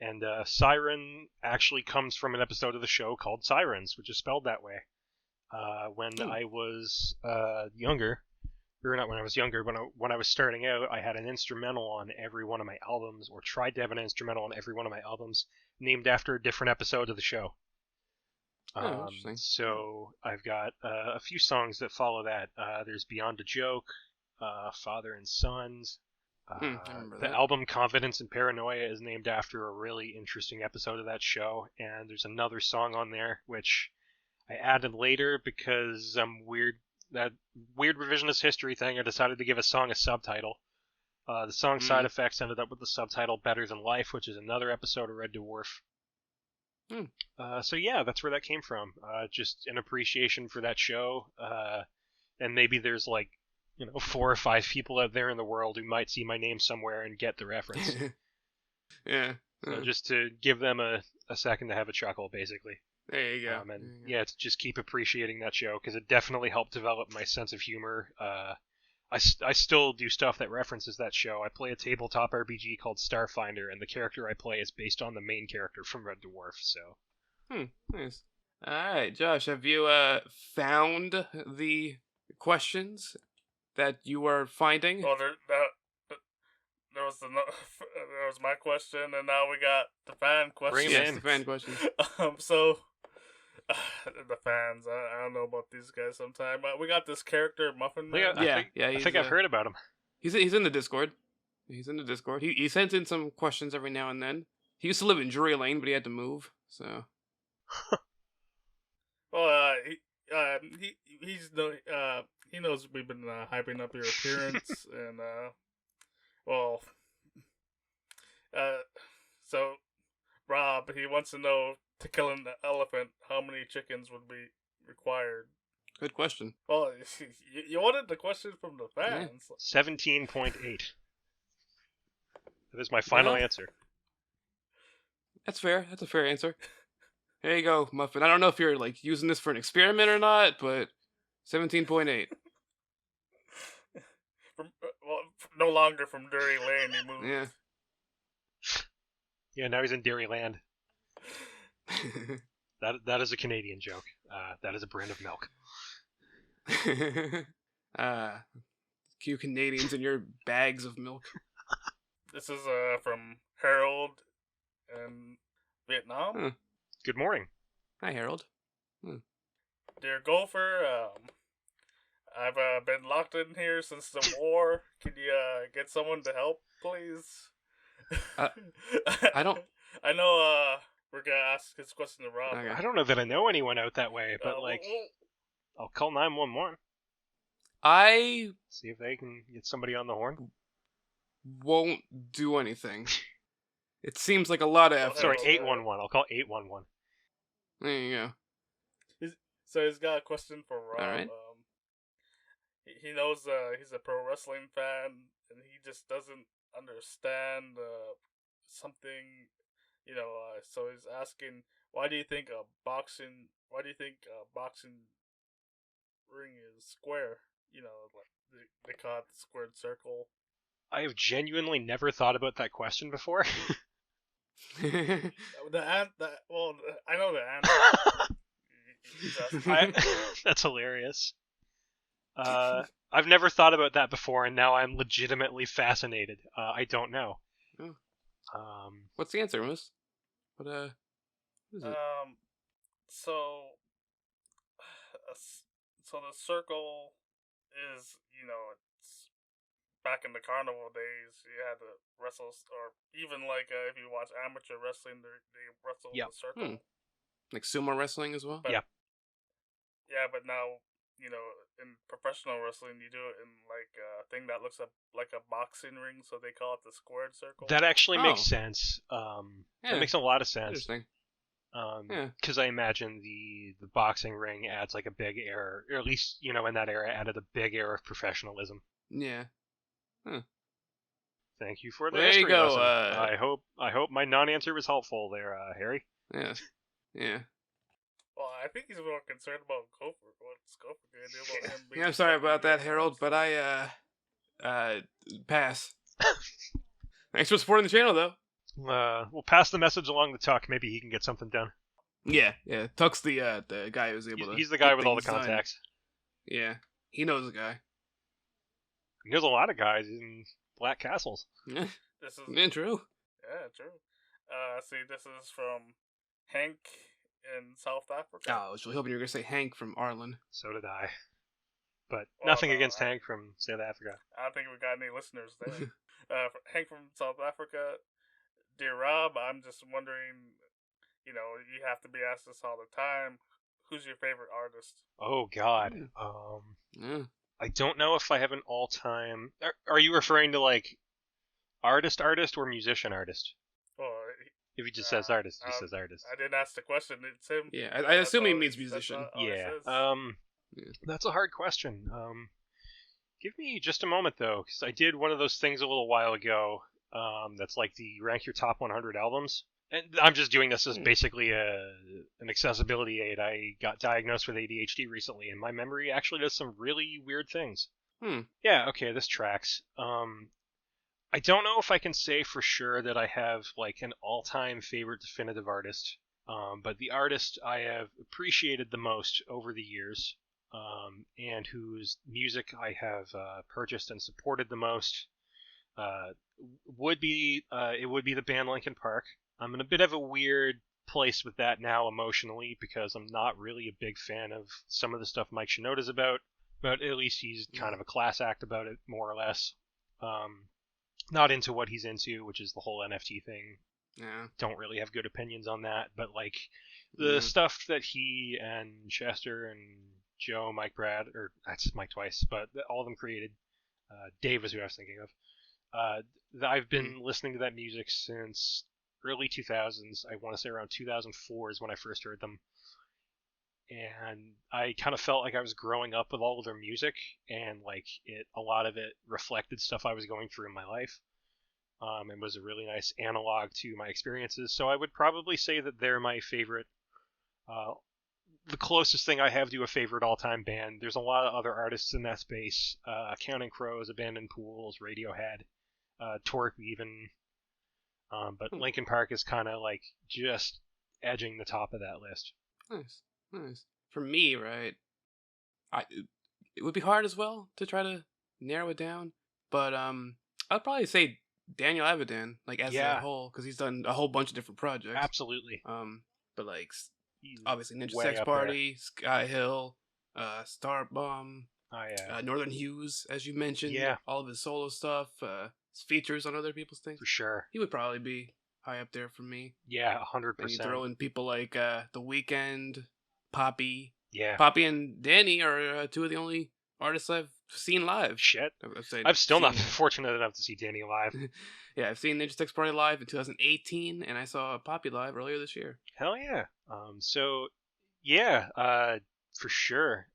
And Psiren actually comes from an episode of the show called Sirens, which is spelled that way. When I was younger, or not when I was younger, when I was starting out, I had an instrumental on every one of my albums, or tried to have an instrumental on every one of my albums, named after a different episode of the show. Interesting. So I've got a few songs that follow that. There's Beyond a Joke, Father and Sons. The album Confidence and Paranoia is named after a really interesting episode of that show, and there's another song on there which I added later because that weird revisionist history thing. I decided to give a song a subtitle. The song Side Effects ended up with the subtitle Better Than Life, which is another episode of Red Dwarf. So yeah, that's where that came from. Just an appreciation for that show, and maybe there's 4 or 5 people out there in the world who might see my name somewhere and get the reference. Yeah. So just to give them a second to have a chuckle, basically. There you go. To just keep appreciating that show because it definitely helped develop my sense of humor. I still do stuff that references that show. I play a tabletop RPG called Starfinder, and the character I play is based on the main character from Red Dwarf. So, nice. All right, Josh, have you found the questions that you are finding? Well, there was there was my question, and now we got the fan Bring 'em question. Yes, in. the fan questions. So the fans, I don't know about these guys. Sometime we got this character Muffin Man. I think I've heard about him. He's in the Discord. He's in the Discord. He sends in some questions every now and then. He used to live in Drury Lane, but he had to move. So Well, he knows we've been hyping up your appearance, and well, so Rob, he wants to know, to kill an elephant, how many chickens would be required? good question. Well, you wanted the question from the fans. 17.8. That is my final Yeah. answer. That's fair. That's a fair answer. There you go, Muffin. I don't know if you're like using this for an experiment or not, but 17.8. No longer from Drury Lane, he moved. Yeah. Yeah, now he's in Dairyland. That is a Canadian joke. That is a brand of milk. Cue Canadians in your bags of milk. This is from Harold in Vietnam. Huh. Good morning. Hi, Harold. Dear Gopher, I've been locked in here since the war. Can you get someone to help, please? I don't. I know we're gonna ask this question to Rob. Okay. I don't know that I know anyone out that way, but well, I'll call 911. I See if they can get somebody on the horn. won't do anything. It seems like a lot of effort. Sorry, Oh, 811. I'll call 811. There you go. So he's got a question for Rob. All right. He knows he's a pro wrestling fan, and he just doesn't understand something. So he's asking, why do you think a boxing ring is square? Like they call it the squared circle. I have genuinely never thought about that question before. I know the answer. He's asking. That's hilarious. I've never thought about that before, and now I'm legitimately fascinated. I don't know. Oh. What's the answer, Moose? What is it? So the circle is, it's back in the carnival days. You had to wrestle, or even like if you watch amateur wrestling, they wrestle Yep. the circle. Like sumo wrestling as well? But, Yeah. Yeah, but now, in professional wrestling, you do it in like a thing that looks like a boxing ring, so they call it the squared circle. That actually makes Oh. sense. Yeah. That makes a lot of sense. Interesting. Yeah. Because I imagine the boxing ring adds like a big air, or at least in that era added a big air of professionalism. Yeah. Thank you for the There you history go, lesson. I hope my non-answer was helpful there, Harry. Yeah. Yeah. Well, I think he's more concerned about Gopher. What's Gopher gonna do about him? Yeah, I'm sorry about that, Harold, but I pass. Thanks for supporting the channel, though. We'll pass the message along to Tuck. Maybe he can get something done. Yeah. Tuck's the guy who's able to. He's the guy get with all the things done. contacts. Yeah, he knows the guy. He knows a lot of guys in Black Castles. Yeah, This is true. Yeah, true. See, this is from Hank in South Africa. Oh, I was really hoping you were gonna say Hank from Arlen. So did I. But Well, nothing no, against Hank from South Africa. I don't think we got any listeners there. Hank from South Africa. Dear Rob, I'm just wondering, you have to be asked this all the time. Who's your favorite artist? Oh God. Yeah. I don't know if I have an all-time. Are you referring to like artist or musician artist? Well, If he just says artist, he just says artist. I didn't ask the question. It's him. Yeah, I assume he means musician. Yeah. Yeah. That's a hard question. Give me just a moment though, because I did one of those things a little while ago. That's like the rank your top 100 albums. And I'm just doing this as basically an accessibility aid. I got diagnosed with ADHD recently, and my memory actually does some really weird things. Yeah, okay, this tracks. I don't know if I can say for sure that I have like an all-time favorite definitive artist. But the artist I have appreciated the most over the years, and whose music I have purchased and supported the most, would be the band Linkin Park. I'm in a bit of a weird place with that now emotionally because I'm not really a big fan of some of the stuff Mike Shinoda's about, but at least he's kind of a class act about it, more or less. Not into what he's into, which is the whole NFT thing. Yeah. Don't really have good opinions on that, but like the stuff that he and Chester and Joe, Mike, Brad, or that's Mike twice, but all of them created. Dave is who I was thinking of. I've been listening to that music since early 2000s. I want to say around 2004 is when I first heard them. And I kind of felt like I was growing up with all of their music, and like a lot of it reflected stuff I was going through in my life. And was a really nice analog to my experiences. So I would probably say that they're my favorite, the closest thing I have to a favorite all-time band. There's a lot of other artists in that space, Counting Crows, Abandoned Pools, Radiohead, Torque even. But Linkin Park is kind of like just edging the top of that list. Nice. For me, right, it would be hard as well to try to narrow it down, but I'd probably say Daniel Avidan, like as a whole, because he's done a whole bunch of different projects. Absolutely. But like obviously Ninja way Sex up Party, Sky Hill, Star Bomb, yeah. Northern Hues, as you mentioned. Yeah. All of his solo stuff, his features on other people's things. For sure. He would probably be high up there for me. Yeah, 100%. And you throw in people like The Weeknd, Poppy. Yeah. Poppy and Danny are two of the only artists I've seen live. Shit. I've still not been fortunate enough to see Danny live. Yeah, I've seen Ninja Sex Party live in 2018, and I saw Poppy live earlier this year. Hell yeah. For sure.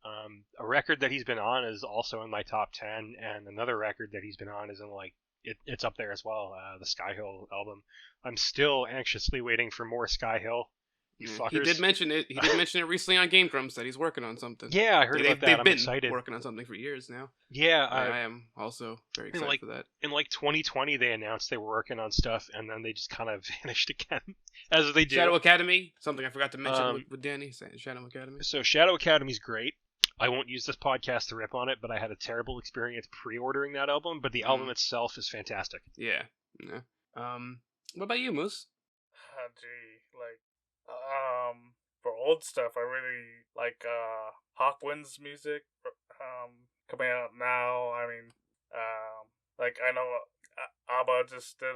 A record that he's been on is also in my top 10, and another record that he's been on is in it's up there as well, the Sky Hill album. I'm still anxiously waiting for more Sky Hill. You fuckers. He did mention it. He did mention it recently on Game Grumps that he's working on something. Yeah, I heard about that. I'm excited. They've been working on something for years now. Yeah, I am also very excited for that. In 2020, they announced they were working on stuff, and then they just kind of vanished again, as they do. Shadow Academy, something I forgot to mention with Danny. Shadow Academy. So Shadow Academy's great. I won't use this podcast to rip on it, but I had a terrible experience pre-ordering that album. But the album itself is fantastic. Yeah. What about you, Moose? For old stuff, I really like Hawkwind's music coming out now. I mean, I know ABBA just did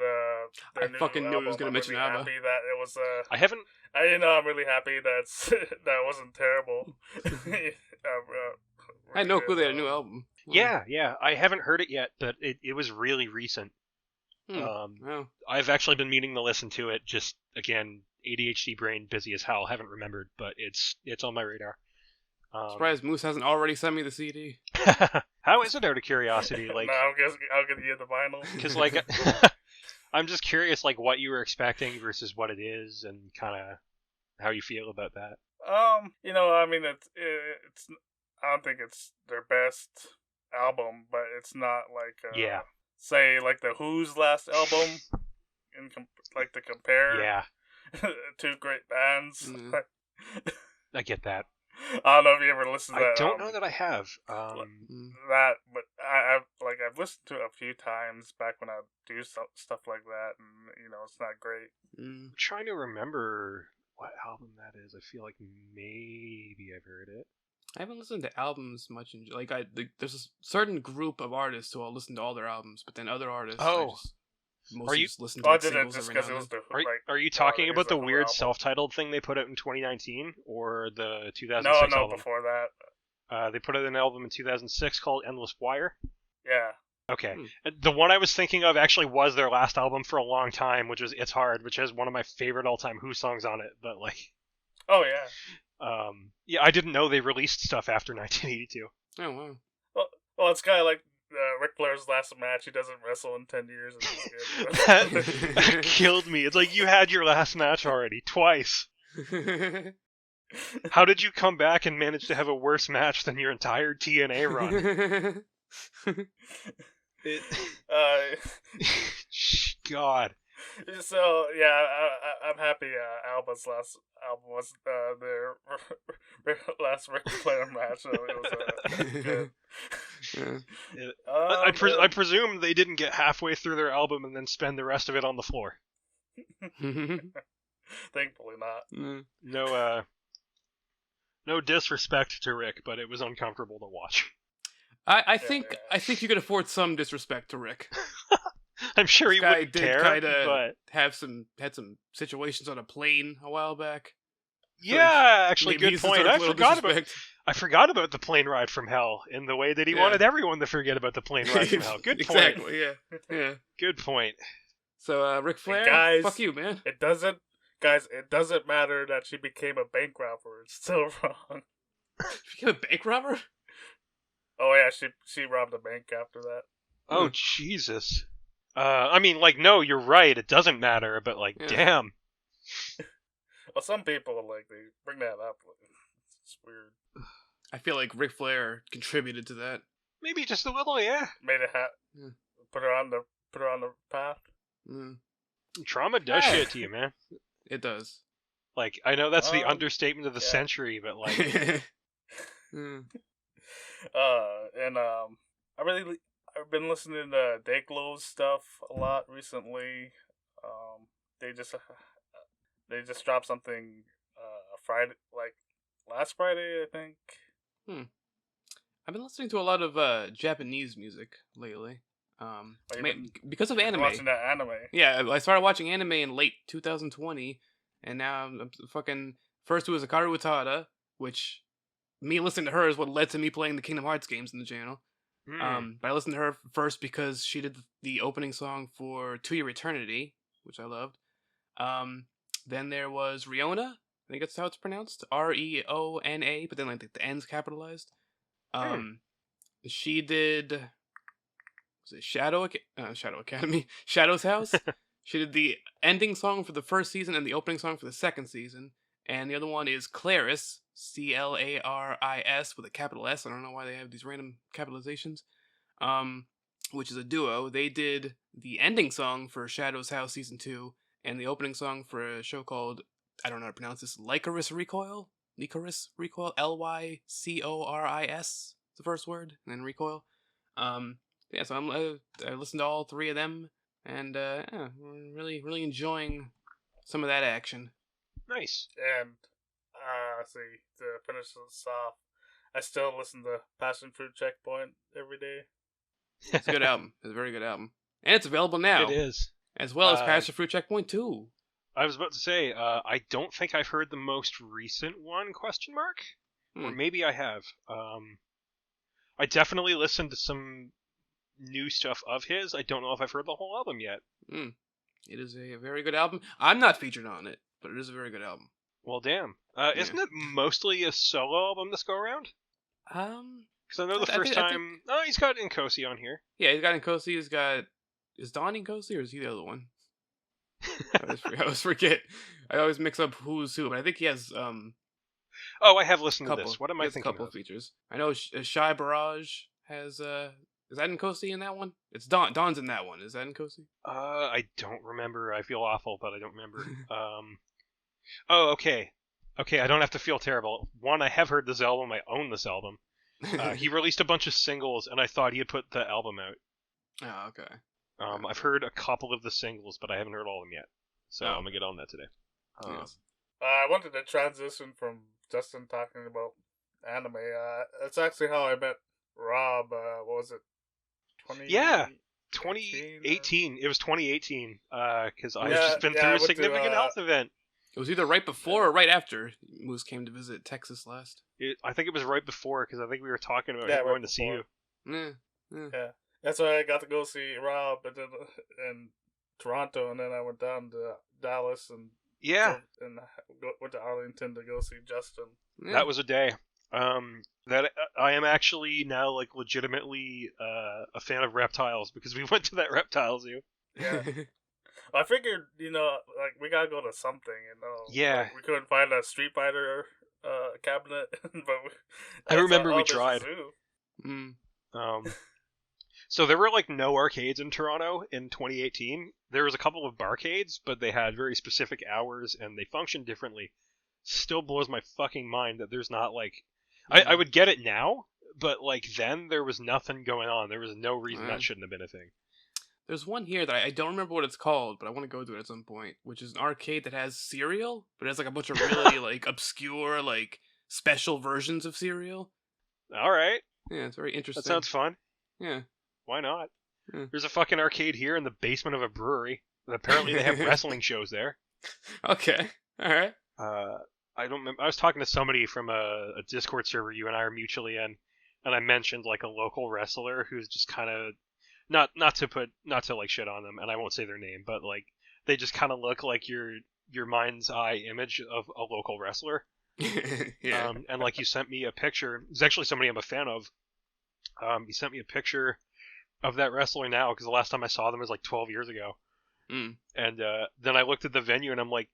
their new fucking knew album. he was going to mention really ABBA. Happy that it was I'm really happy that wasn't terrible. I had no clue they had a new album. Yeah, I haven't heard it yet, but it was really recent. I've actually been meaning to listen to it. Just again, ADHD brain, busy as hell. Haven't remembered, but it's on my radar. Surprised Moose hasn't already sent me the CD. How is it, out of curiosity? Like, no, I'll get you the vinyl. Because I'm just curious, like what you were expecting versus what it is, and kind of how you feel about that. I mean, it's. I don't think it's their best album, but it's not like say like the Who's last album, to compare two great bands. I get that. I don't know if you ever listened to that. I don't know that I have. But I've listened to it a few times back when I do stuff like that, and it's not great. I'm trying to remember what album that is. I feel like maybe I've heard it. I haven't listened to albums much. There's a certain group of artists who I'll listen to all their albums, but then other artists. Are you listen to singles just every now and then. Are you talking about the weird self-titled thing they put out in 2019 or the 2006 album? No, before that. They put out an album in 2006 called Endless Wire. Yeah. Okay. The one I was thinking of actually was their last album for a long time, which was It's Hard, which has one of my favorite all-time Who songs on it. But oh yeah. I didn't know they released stuff after 1982. Oh wow. Well, it's kind of like Ric Flair's last match. He doesn't wrestle in 10 years. And that killed me. It's like, you had your last match already, twice. How did you come back and manage to have a worse match than your entire TNA run? God. So yeah, I'm happy. Alba's last album was their last Ric Flair match. So it was good. Yeah. Yeah. I And presume they didn't get halfway through their album and then spend the rest of it on the floor. thankfully not. No, no disrespect to Rick, but it was uncomfortable to watch. I think you could afford some disrespect to Rick. I'm sure This he guy wouldn't did care, kind of but had some situations on a plane a while back. yeah, actually, Maybe good he's point. deserved a little disrespect. I forgot about the plane ride from hell in the way that he wanted everyone to forget about the plane ride from hell. Good point. Exactly. Yeah. Good point. So, Ric Flair, guys, fuck you, man. It doesn't matter that she became a bank robber. It's still wrong. She became a bank robber? Oh yeah, she robbed a bank after that. Oh Jesus. I mean, like, no, you're right. It doesn't matter, but like, damn. Well, some people like they bring that up. It's weird. I feel like Ric Flair contributed to that. Maybe just a little, yeah. Made it put her on the path. Trauma does shit to you, man. It does. Like, I know that's the understatement of the century, but like, I've been listening to Dayglow's stuff a lot recently. They just dropped something Friday, like last Friday, I think. I've been listening to a lot of Japanese music lately. Because of anime. Watching that anime. Yeah, I started watching anime in late 2020, and now I'm fucking. First it was Hikaru Utada, which me listening to her is what led to me playing the Kingdom Hearts games in the channel. But I listened to her first because she did the opening song for To Your Eternity, which I loved. Then there was Riona. I think that's how it's pronounced. Reona, but then like the N's capitalized. She did. Was it Shadow Academy? Shadow's House. She did the ending song for the first season and the opening song for the second season. And the other one is Claris, Claris with a capital S. I don't know why they have these random capitalizations. Which is a duo. They did the ending song for Shadow's House Season 2 and the opening song for a show called, I don't know how to pronounce this, Lycoris Recoil? Lycoris Recoil? Lycoris, the first word, and then Recoil. Yeah, so I listened to all three of them, and really, really enjoying some of that action. Nice. And let's see, to finish this off, I still listen to Passion Fruit Checkpoint every day. It's a good album. It's a very good album, and it's available now. It is, as well as Passion Fruit Checkpoint 2. I was about to say, I don't think I've heard the most recent one? Or maybe I have. I definitely listened to some new stuff of his. I don't know if I've heard the whole album yet. It is a very good album. I'm not featured on it, but it is a very good album. Well, damn. Isn't it mostly a solo album this go around? Because I know the first time... Oh, he's got Nkosi on here. Yeah, he's got Nkosi. He's got... Is Don Nkosi or is he the other one? I always forget. I always mix up who's who, but I think he has... Oh, I have listened to this. What am I thinking of? A couple of features. I know Shy Barrage has... Is that Nkosi in that one? It's Don. Don's in that one. Is that Nkosi? I don't remember. I feel awful, but I don't remember. Oh, okay. Okay, I don't have to feel terrible. One, I have heard this album. I own this album. He released a bunch of singles, and I thought he had put the album out. Oh, okay. I've heard a couple of the singles, but I haven't heard all of them yet. So I'm going to get on that today. Yes. I wanted to transition from Justin talking about anime. It's actually how I met Rob. What was it? 2018. It was 2018. Because I've just been through a significant health event. It was either right before or right after Moose came to visit Texas last. I think it was right before, because I think we were talking about going to see you. Yeah. That's why I got to go see Rob in Toronto, and then I went down to Dallas and went to Arlington to go see Justin. Yeah. That was a day. That I am actually now like legitimately a fan of reptiles because we went to that reptile zoo. Yeah. I figured, like we gotta go to something, Yeah. Like, we couldn't find a Street Fighter cabinet, but I remember we tried. So there were like no arcades in Toronto in 2018. There was a couple of barcades, but they had very specific hours and they functioned differently. Still blows my fucking mind that there's not like I would get it now, but like then there was nothing going on. There was no reason that shouldn't have been a thing. There's one here that I don't remember what it's called, but I want to go to it at some point, which is an arcade that has cereal, but it has like a bunch of really like obscure like special versions of cereal. All right. Yeah, it's very interesting. That sounds fun. Yeah. Why not? Yeah. There's a fucking arcade here in the basement of a brewery. Apparently they have wrestling shows there. Okay. All right. I don't remember. I was talking to somebody from a Discord server you and I are mutually in, and I mentioned like a local wrestler who's just kind of not to like shit on them, and I won't say their name, but like they just kind of look like your mind's eye image of a local wrestler. Yeah. And like you sent me a picture. It's actually somebody I'm a fan of. He sent me a picture of that wrestler now because the last time I saw them was like 12 years ago. Mm. And then I looked at the venue and I'm like,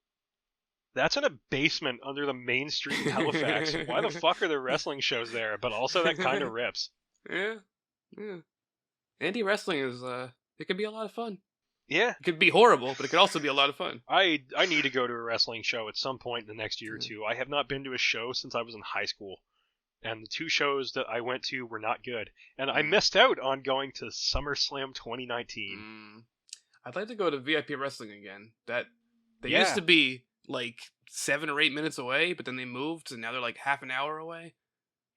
that's in a basement under the main street in Halifax. Why the fuck are there wrestling shows there? But also that kind of rips. Yeah. Yeah. Indie wrestling is it can be a lot of fun. Yeah. It could be horrible, but it could also be a lot of fun. I need to go to a wrestling show at some point in the next year or two. I have not been to a show since I was in high school. And the two shows that I went to were not good. And I missed out on going to SummerSlam 2019. I'd like to go to VIP wrestling again. They Yeah. used to be like 7 or 8 minutes away, but then they moved, and now they're like half an hour away.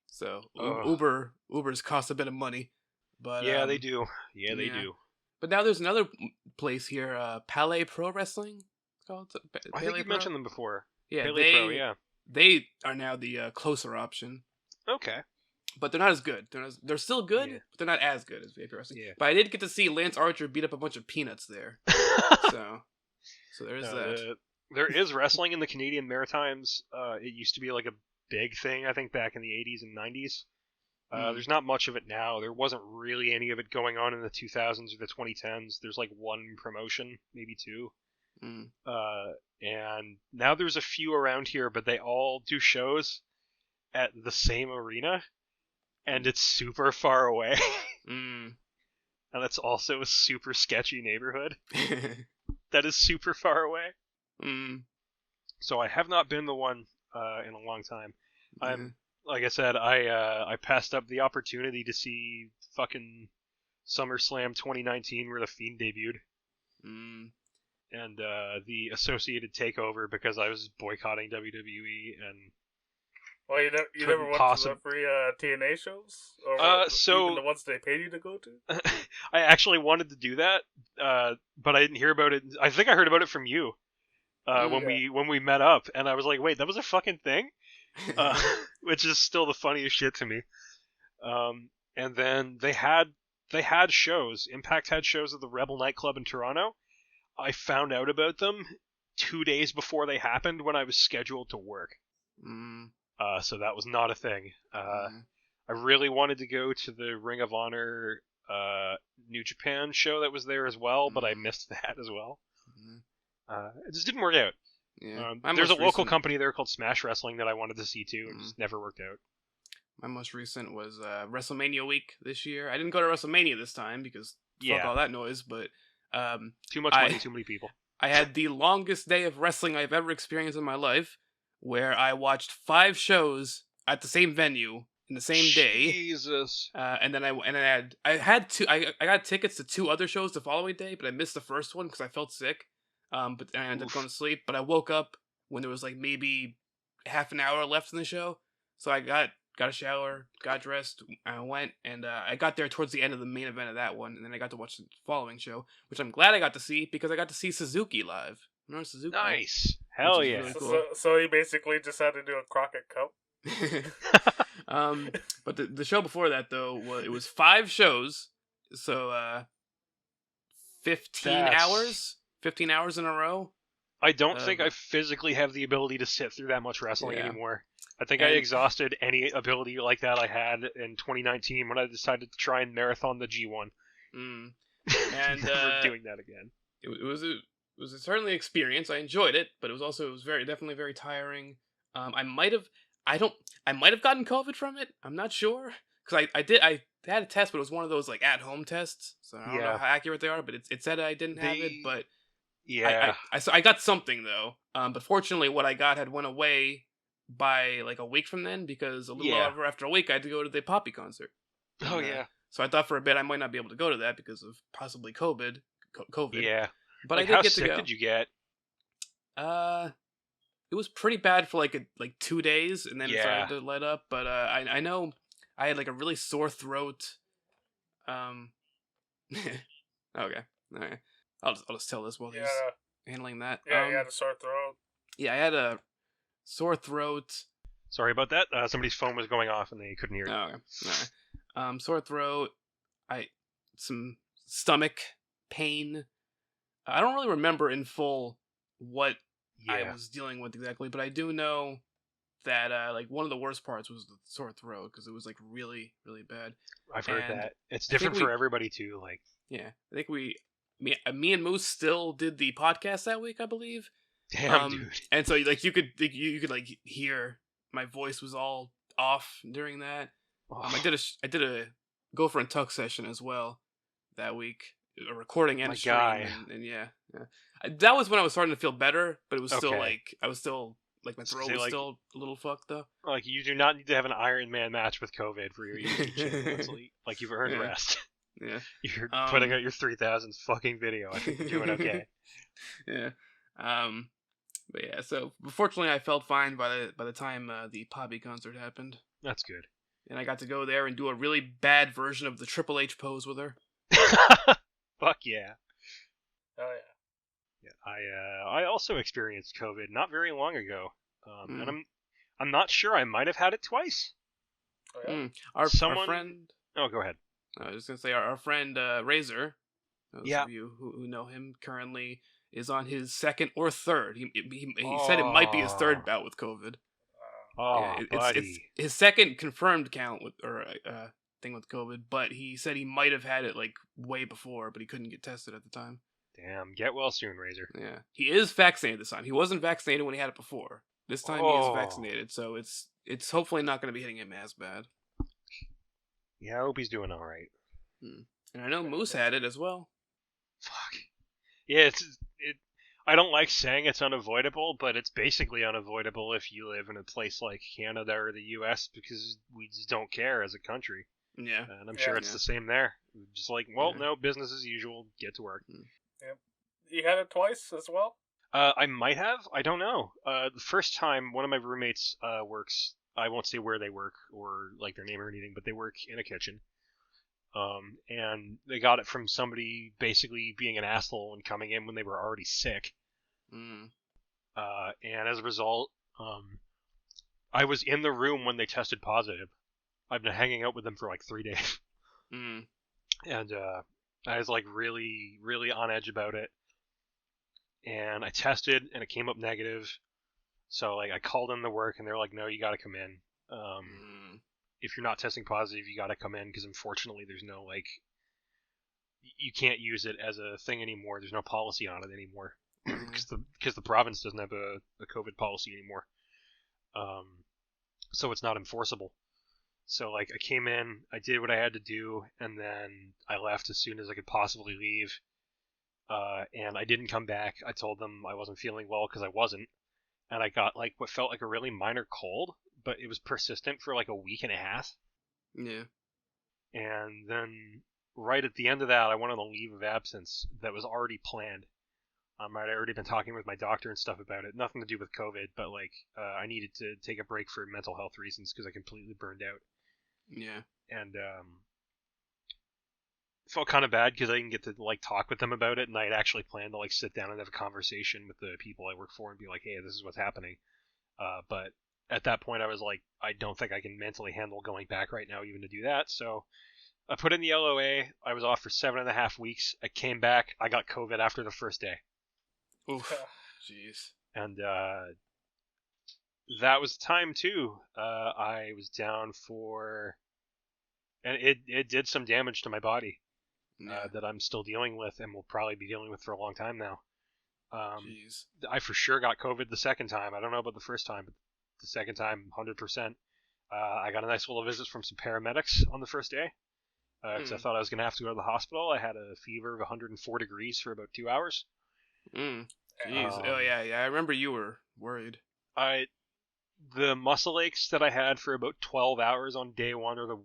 So Uber's cost a bit of money, but Yeah, they do. Yeah, they yeah. do. But now there's another place here, Palais Pro Wrestling. It's called. I think you mentioned them before. Yeah, Palais Pro, yeah. They are now the closer option. Okay. But they're not as good. They're still good, Yeah. but they're not as good as VIP Wrestling. Yeah. But I did get to see Lance Archer beat up a bunch of peanuts there. so there's that. There is wrestling in the Canadian Maritimes. It used to be like a big thing, I think, back in the 80s and 90s. There's not much of it now. There wasn't really any of it going on in the 2000s or the 2010s. There's like one promotion, maybe two. And now there's a few around here, but they all do shows at the same arena, and it's super far away. And it's also a super sketchy neighborhood that is super far away. So I have not been the one in a long time. I'm like I said, I passed up the opportunity to see fucking SummerSlam 2019 where the Fiend debuted. And the associated takeover because I was boycotting WWE and. Well, you never went to the free TNA shows, or so even the ones they paid you to go to. I actually wanted to do that, but I didn't hear about it. I think I heard about it from you when we met up, and I was like, "Wait, that was a fucking thing," which is still the funniest shit to me. And then they had shows. Impact had shows at the Rebel nightclub in Toronto. I found out about them 2 days before they happened when I was scheduled to work. So that was not a thing. I really wanted to go to the Ring of Honor New Japan show that was there as well, but I missed that as well. It just didn't work out. Yeah. There's a local company there called Smash Wrestling that I wanted to see too, and just never worked out. My most recent was WrestleMania week this year. I didn't go to WrestleMania this time because fuck all that noise, but too much money, too many people. I had the longest day of wrestling I've ever experienced in my life, where I watched 5 shows at the same venue in the same day. Jesus. And then I got tickets to 2 other shows the following day, but I missed the first one because I felt sick. But then I ended up going to sleep. But I woke up when there was like maybe half an hour left in the show, so I got a shower, got dressed, I went, and I got there towards the end of the main event of that one, and then I got to watch the following show, which I'm glad I got to see because I got to see Suzuki live. Remember Suzuki? Nice. Hell yeah. Really cool. So you basically just had to do a Crockett Cup. But the show before that though it was 5 shows, so 15 hours in a row. I don't think I physically have the ability to sit through that much wrestling anymore. I think I exhausted any ability like that I had in 2019 when I decided to try and marathon the G1. And never doing that again. It was certainly an experience. I enjoyed it, but it was definitely very tiring. I might have gotten COVID from it. I'm not sure because I they had a test, but it was one of those like at home tests. So I don't know Yeah. how accurate they are, but it said I didn't have it. But Yeah. I got something though. But fortunately, what I got had went away by like a week from then, because a little Yeah. over after a week I had to go to the Poppy concert. Oh, And, yeah. So I thought for a bit I might not be able to go to that because of possibly COVID. Yeah. But Like, I did how get to sick go. did you get? It was pretty bad for like 2 days, and then it Yeah. started to let up. But I know I had like a really sore throat. Okay, all right. I'll just tell this while he's handling that. Yeah, you had a sore throat. Yeah, I had a sore throat. Sorry about that. Somebody's phone was going off and they couldn't hear you. Oh, okay. All right. Sore throat. Some stomach pain. I don't really remember in full what I Yeah. was dealing with exactly, but I do know that like one of the worst parts was the sore throat because it was like really, really bad. I've heard And that. It's I think different for everybody too. Like, Yeah, I think me and Moose still did the podcast that week, I believe. damn, dude. And so like you could like hear my voice was all off during that. I did a Gopher and Tuck session as well that week, a recording and My a stream, guy. and yeah. That was when I was starting to feel better, but it was still Okay. like I was still like my throat was still a little fucked though. Like, you do not need to have an Iron Man match with COVID for your YouTube channel. Like, you've earned Yeah. rest. Yeah. You're putting out your 3000th fucking video. I think you're doing okay. Yeah. But yeah, so fortunately I felt fine by the time the Poppy concert happened. That's good. And I got to go there and do a really bad version of the Triple H pose with her. Fuck yeah. Oh Yeah, I also experienced COVID not very long ago, and I'm not sure. I might have had it twice. yeah. Oh, yeah. Our friend. Oh, go ahead. I was just gonna say our friend Razor. Those Yeah. of you who know him currently is on his second or third. He said it might be his third bout with COVID. Oh, yeah, buddy. it's his second confirmed count with thing with COVID, but he said he might have had it like way before, but he couldn't get tested at the time. Damn, get well soon, Razor. Yeah, he is vaccinated this time. He wasn't vaccinated when he had it before. This time he is vaccinated, so it's hopefully not going to be hitting him as bad. Yeah, I hope he's doing all right. And I know Moose had it as well. Fuck. Yeah, I don't like saying it's unavoidable, but it's basically unavoidable if you live in a place like Canada or the U.S. because we just don't care as a country. Yeah. And I'm sure it's the same there. Just like, no, business as usual, get to work. Yep. You had it twice as well? I might have. I don't know. The first time, one of my roommates works. I won't say where they work or like their name or anything, but they work in a kitchen. And they got it from somebody basically being an asshole and coming in when they were already sick. And as a result, I was in the room when they tested positive. I've been hanging out with them for like 3 days. And I was like really, really on edge about it. And I tested and it came up negative. So like I called in the work and they're like, no, you got to come in. If you're not testing positive, you got to come in because unfortunately there's no like, you can't use it as a thing anymore. There's no policy on it anymore because the province doesn't have a COVID policy anymore. So it's not enforceable. So like I came in, I did what I had to do, and then I left as soon as I could possibly leave. And I didn't come back. I told them I wasn't feeling well because I wasn't. And I got like what felt like a really minor cold, but it was persistent for like a week and a half. Yeah. And then right at the end of that, I went on a leave of absence that was already planned. I'd already been talking with my doctor and stuff about it. Nothing to do with COVID, but like I needed to take a break for mental health reasons because I completely burned out. Yeah. And felt kind of bad because I didn't get to like talk with them about it, and I had actually planned to like sit down and have a conversation with the people I work for and be like, hey, this is what's happening. But at that point, I was like, I don't think I can mentally handle going back right now even to do that. So I put in the LOA. I was off for 7.5 weeks. I came back. I got COVID after the first day. Oof. Jeez. And that was the time too. I was down for, and it did some damage to my body. That I'm still dealing with and will probably be dealing with for a long time now. Jeez. I for sure got COVID the second time. I don't know about the first time, but the second time, 100%. I got a nice little visit from some paramedics on the first day. because I thought I was going to have to go to the hospital. I had a fever of 104 degrees for about 2 hours. Jeez. Oh yeah. I remember you were worried. The muscle aches that I had for about 12 hours on day one are the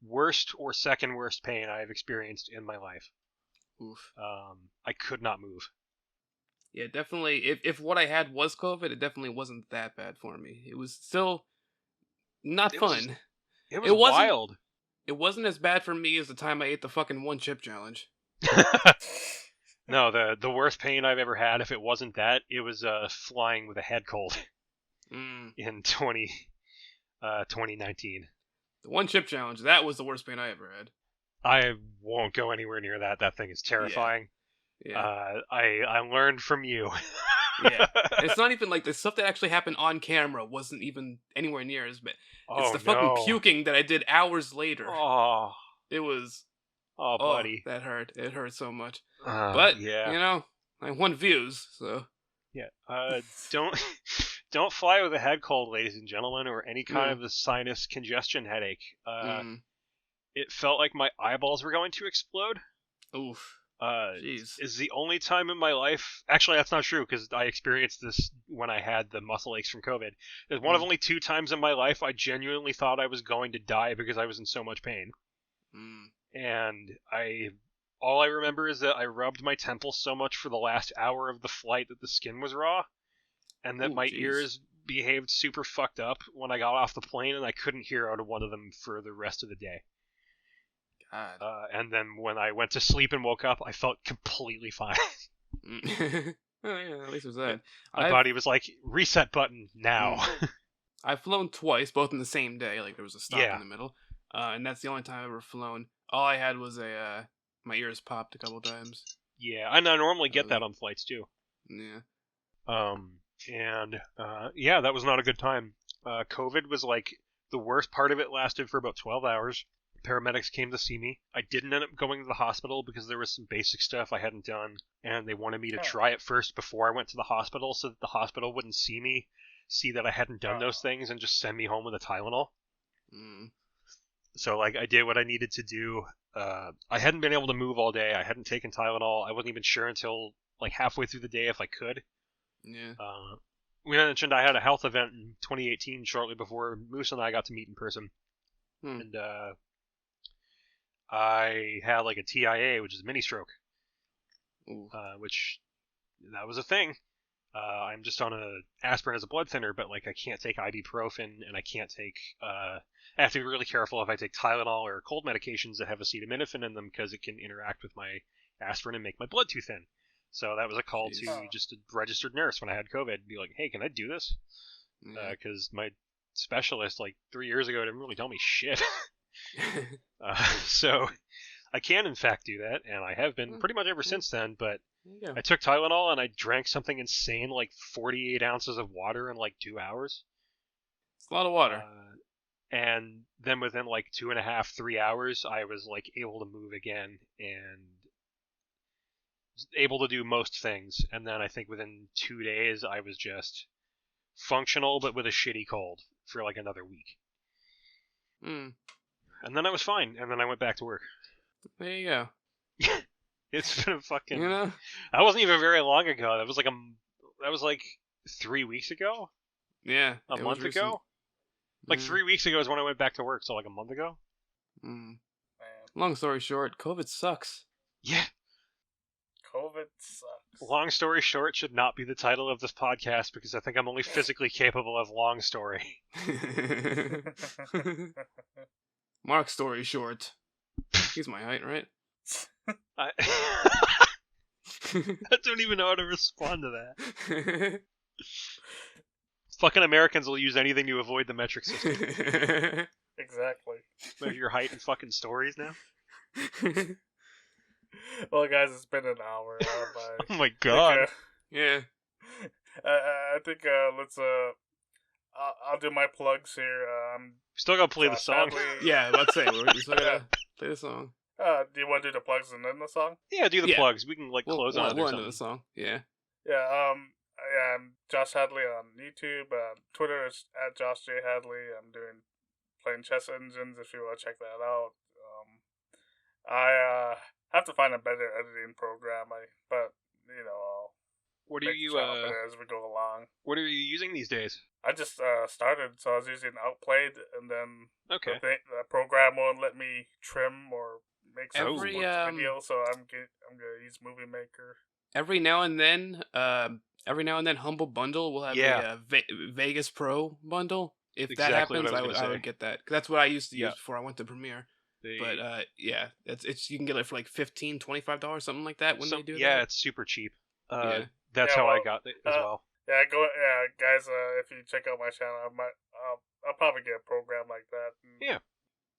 worst or second worst pain I've experienced in my life. Oof. I could not move. Yeah, definitely. If what I had was COVID, it definitely wasn't that bad for me. It was still not fun. It was wild. It wasn't as bad for me as the time I ate the fucking one chip challenge. No, the worst pain I've ever had, if it wasn't that, it was flying with a head cold in 2019. The one chip challenge, that was the worst pain I ever had. I won't go anywhere near that. That thing is terrifying. Yeah. I learned from you. Yeah. It's not even like the stuff that actually happened on camera wasn't even anywhere near as bad. It's the fucking puking that I did hours later. Oh. It was... Oh, buddy. That hurt. It hurt so much. But, yeah. I won views, so... Yeah. Don't fly with a head cold, ladies and gentlemen, or any kind of a sinus congestion headache. It felt like my eyeballs were going to explode. Oof. Jeez. Is the only time in my life... Actually, that's not true, because I experienced this when I had the muscle aches from COVID. It's one of only 2 times in my life I genuinely thought I was going to die because I was in so much pain. And all I remember is that I rubbed my temples so much for the last hour of the flight that the skin was raw, and that my ears behaved super fucked up when I got off the plane, and I couldn't hear out of one of them for the rest of the day. God. And then when I went to sleep and woke up, I felt completely fine. Well, yeah, at least it was that. My body was like, reset button now. I've flown twice, both in the same day. Like, there was a stop in the middle. And that's the only time I've ever flown. All I had was my ears popped a couple times. Yeah, and I normally get that on flights too. Yeah. Yeah, that was not a good time. COVID was like, the worst part of it lasted for about 12 hours. Paramedics came to see me. I didn't end up going to the hospital because there was some basic stuff I hadn't done, and they wanted me to try it first before I went to the hospital so that the hospital wouldn't see that I hadn't done those things, and just send me home with a Tylenol. So, like, I did what I needed to do. I hadn't been able to move all day. I hadn't taken Tylenol. I wasn't even sure until, like, halfway through the day if I could. Yeah. We mentioned I had a health event in 2018 shortly before Moose and I got to meet in person. And, I had, like, a TIA, which is a mini stroke. Which, that was a thing. I'm just on a aspirin as a blood thinner, but, like, I can't take ibuprofen, and I can't take, I have to be really careful if I take Tylenol or cold medications that have acetaminophen in them, because it can interact with my aspirin and make my blood too thin. So that was a call to just a registered nurse when I had COVID, be like, hey, can I do this? Because my specialist, like, 3 years ago, didn't really tell me shit. So I can, in fact, do that, and I have been pretty much ever since then, but I took Tylenol and I drank something insane, like 48 ounces of water in like 2 hours. It's a lot of water. And then within like 2.5, 3 hours, I was like able to move again and able to do most things. And then I think within 2 days, I was just functional, but with a shitty cold for like another week. And then I was fine, and then I went back to work. There you go. It's been a fucking... You know? That wasn't even very long ago. That was like 3 weeks ago? Yeah. A month ago? Like 3 weeks ago is when I went back to work, so like a month ago? Long story short, COVID sucks. Yeah. COVID sucks. Long story short should not be the title of this podcast, because I think I'm only physically capable of long story. Mark story short. He's my height, right? I don't even know how to respond to that. Fucking Americans will use anything to avoid the metric system. Exactly. Measure your height in fucking stories now? Well, guys, it's been an hour. Oh my god. Yeah. I think let's I'll do my plugs here. Still gotta play the song. Yeah, let's say we still gotta play the song. Do you want to do the plugs and then the song? Yeah, do the plugs. We can like close on it or something. The song. Yeah. Yeah. I'm Josh Hadley on YouTube. Twitter is @Josh J Hadley. I'm playing chess engines if you want to check that out. have to find a better editing program. But I'll What are make you the channel better as we go along. What are you using these days? I just started, so I was using Outplayed, and then Okay. the program won't let me trim or make some Every, sports video, so I'm gonna use Movie Maker. Every now and then, Humble Bundle will have Yeah. a Vegas Pro bundle. If that Exactly what happens, I was I would gonna I say. would get that. 'Cause that's what I used to Yeah. use before I went to Premiere. They, But yeah, it's you can get it for like $15, $25, something like that when they do yeah, that. it's super cheap. Yeah. That's Yeah, how I well, got it as well. Yeah, guys. If you check out my channel, I'll probably get a program like that. And, Yeah.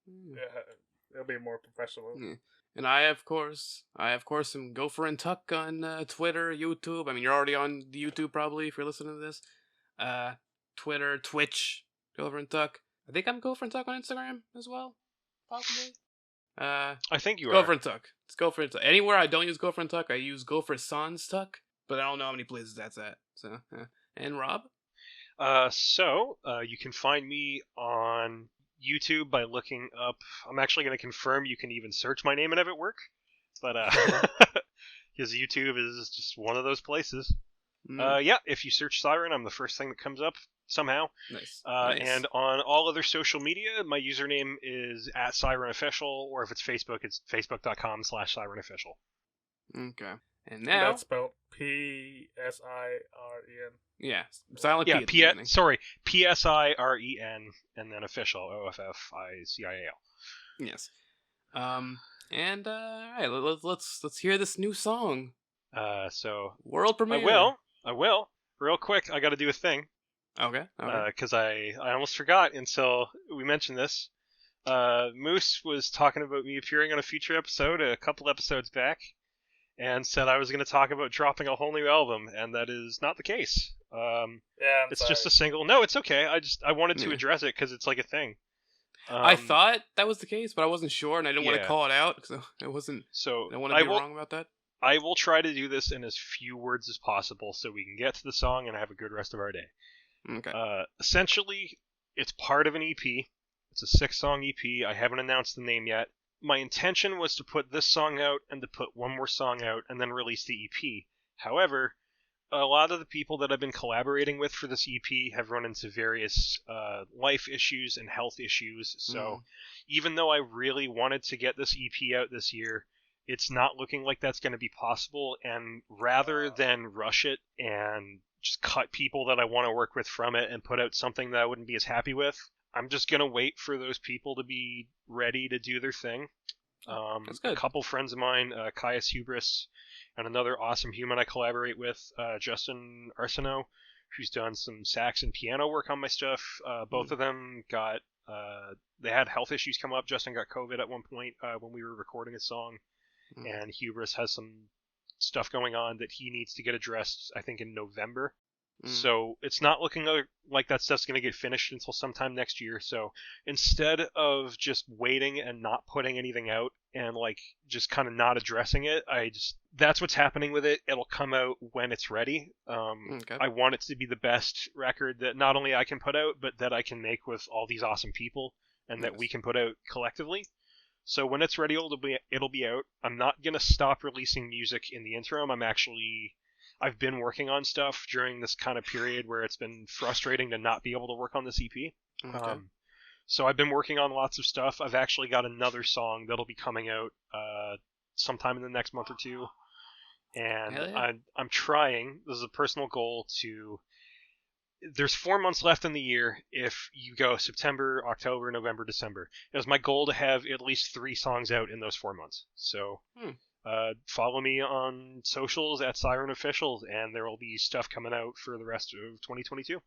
yeah, it'll be more professional. Yeah. And I of course am Gopher and Tuck on Twitter, YouTube. I mean, you're already on the YouTube probably if you're listening to this. Twitter, Twitch, Gopher and Tuck. I think I'm Gopher and Tuck on Instagram as well, possibly. I think you Gopher are. and Tuck. It's Gopher and Tuck. Anywhere I don't use Gopher and Tuck, I use Gopher Sans Tuck, but I don't know how many places that's at. So, and Rob? So you can find me on YouTube by looking up. I'm actually going to confirm you can even search my name and have it work, but because YouTube is just one of those places. Yeah, if you search Psiren, I'm the first thing that comes up somehow. Nice. And on all other social media, my username is @PsirenOfficial, or if it's Facebook, it's facebook.com/PsirenOfficial. Okay. And And now, that's spelled Psiren. yeah, silent Yeah, P at the beginning. PSIREN, and then official, OFFICIAL. Yes. And all right, let's hear this new song. So World premiere. I will. Real quick, I got to do a thing. Okay. Because I almost forgot until we mentioned this. Moose was talking about me appearing on a future episode a couple episodes back, and said I was going to talk about dropping a whole new album, and that is not the case. Yeah, it's just a single. No, it's okay. I wanted to address it because it's like a thing. I thought that was the case, but I wasn't sure, and I didn't want to call it out because it wasn't. So I don't want to be wrong about that. I will try to do this in as few words as possible so we can get to the song and have a good rest of our day. Okay. Essentially, it's part of an EP. It's a 6-song EP. I haven't announced the name yet. My intention was to put this song out and to put one more song out and then release the EP. However, a lot of the people that I've been collaborating with for this EP have run into various life issues and health issues. So even though I really wanted to get this EP out this year, it's not looking like that's going to be possible. And rather than rush it and just cut people that I want to work with from it and put out something that I wouldn't be as happy with, I'm just going to wait for those people to be ready to do their thing. That's good. A couple friends of mine, Caius Hubris, and another awesome human I collaborate with, Justin Arsenault, who's done some sax and piano work on my stuff. Both of them got, they had health issues come up. Justin got COVID at one point when we were recording a song, and Hubris has some stuff going on that he needs to get addressed, I think, in November. So it's not looking like that stuff's going to get finished until sometime next year. So instead of just waiting and not putting anything out and like just kind of not addressing it, that's what's happening with it. It'll come out when it's ready. Okay. I want it to be the best record that not only I can put out, but that I can make with all these awesome people and that we can put out collectively. So when it's ready, it'll be out. I'm not going to stop releasing music in the interim. I've been working on stuff during this kind of period where it's been frustrating to not be able to work on this EP. Okay. So I've been working on lots of stuff. I've actually got another song that'll be coming out sometime in the next month or two. And I'm trying, this is a personal goal, there's 4 months left in the year if you go September, October, November, December. It was my goal to have at least 3 songs out in those 4 months. So follow me on socials @PsirenOfficial, and there will be stuff coming out for the rest of 2022.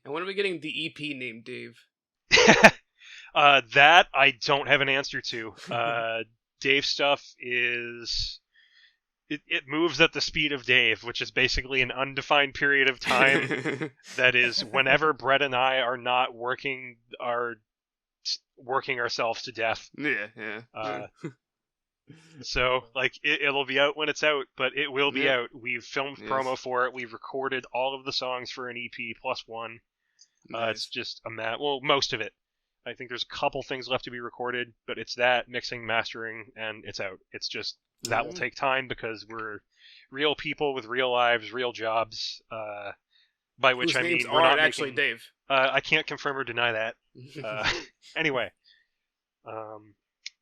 And when are we getting the EP name, Dave? That I don't have an answer to. Dave stuff is... It moves at the speed of Dave, which is basically an undefined period of time that is whenever Brett and I are not working ourselves to death. Yeah. So, like, it'll be out when it's out, but it will be out. We've filmed promo for it. We've recorded all of the songs for an EP plus one. Nice. It's just most of it. I think there's a couple things left to be recorded, but it's that, mixing, mastering, and it's out. It's just, that will take time because we're real people with real lives, real jobs, by which Whose I names mean we're not aren't actually making, Dave. I can't confirm or deny that. Anyway,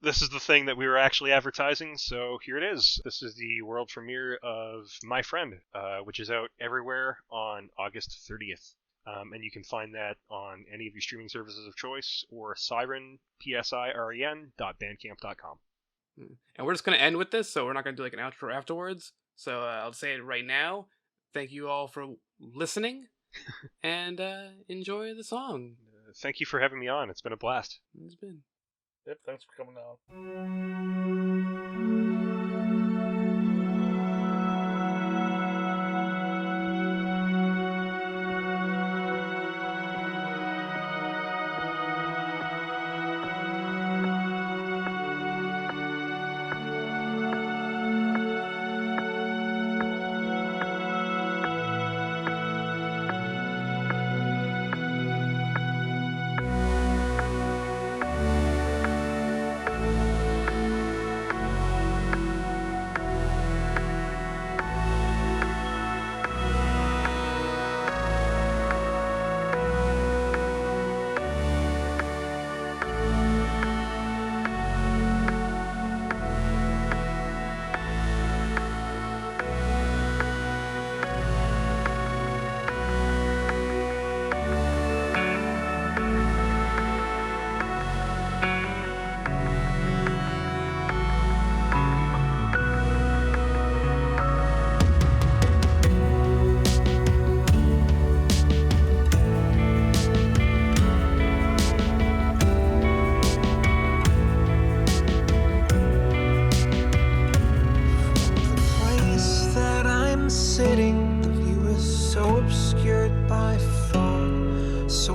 this is the thing that we were actually advertising, so here it is. This is the world premiere of My Friend, which is out everywhere on August 30th. And you can find that on any of your streaming services of choice or Psiren, Psiren.bandcamp.com. And we're just going to end with this, so we're not going to do like an outro afterwards. So I'll say it right now. Thank you all for listening, and enjoy the song. Thank you for having me on. It's been a blast. It's been. Yep, thanks for coming on.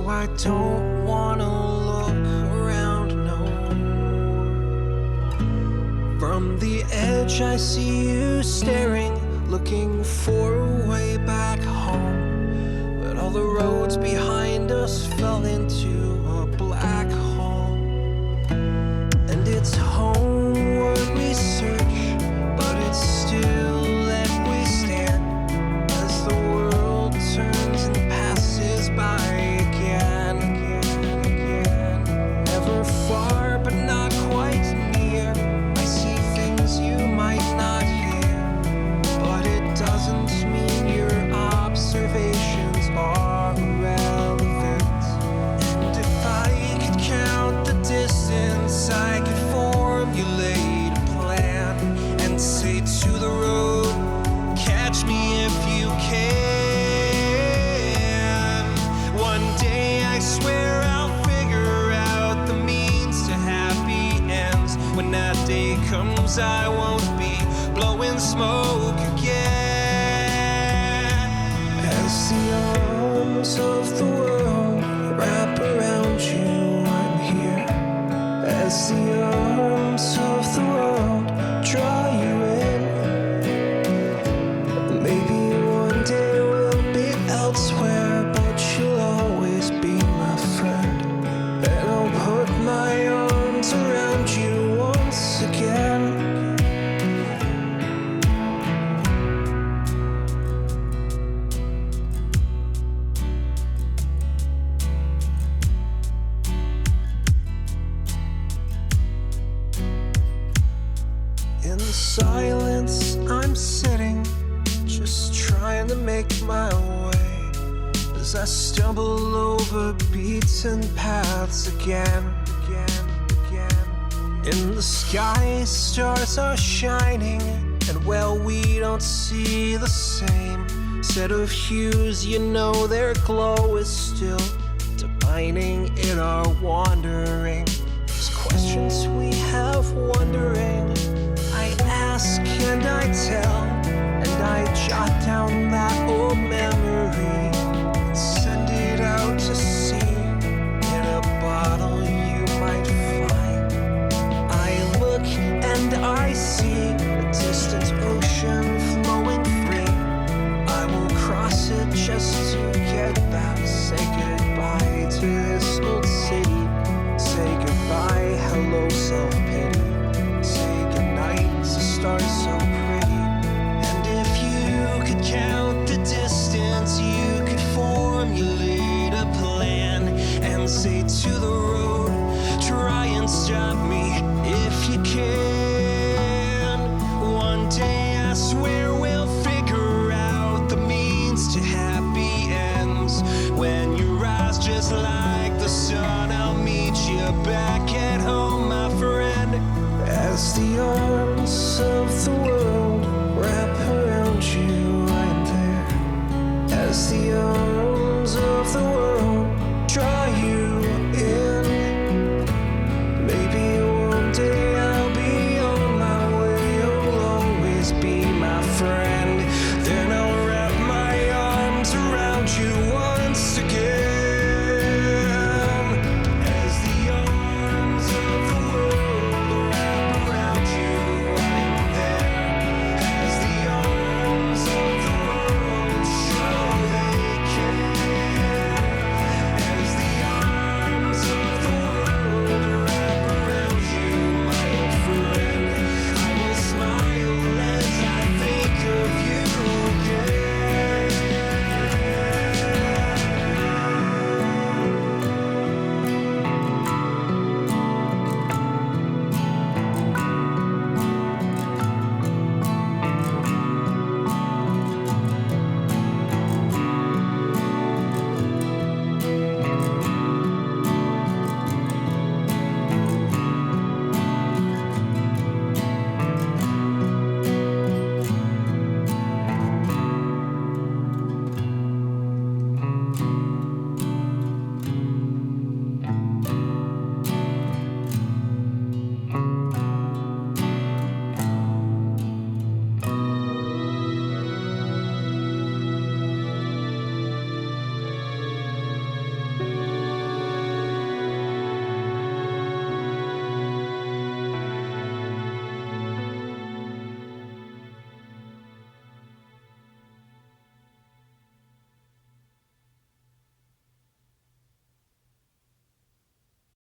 I don't wanna look around no more. From the edge I see you staring, looking for a way back home. But all the roads behind us fell into a black hole. And it's homeward we search, but it's still that we stare as the world turns and passes by again, again, again. Never far, but not quite near. I see things you might not hear, but it doesn't mean your observations are irrelevant. And if I could count the distance, I could formulate a plan and say to the road, catch me if you can. One day I swear I'll figure out the means to happy ends. When that day comes, I won't be blowing smoke again. As the arms of the world wrap around you, I'm here. As the arms of the world draw you in. Maybe one day we'll be elsewhere, but you'll always be my friend. And I'll put my arms around you once again. In silence, I'm sitting, just trying to make my way as I stumble over beaten paths again. In the sky, stars are shining, and well, we don't see the same set of hues. You know their glow is still defining in our wandering. There's questions we have wondering. I ask and I tell, and I jot down that old memory and send it out to sea in a bottle you might find. I look and I see a distant ocean flowing free. I will cross it just to get back, say goodbye to this old city. just like the sun. I'll meet you back at home, my friend. As the arms of the world wrap around you, I'm there. As the arms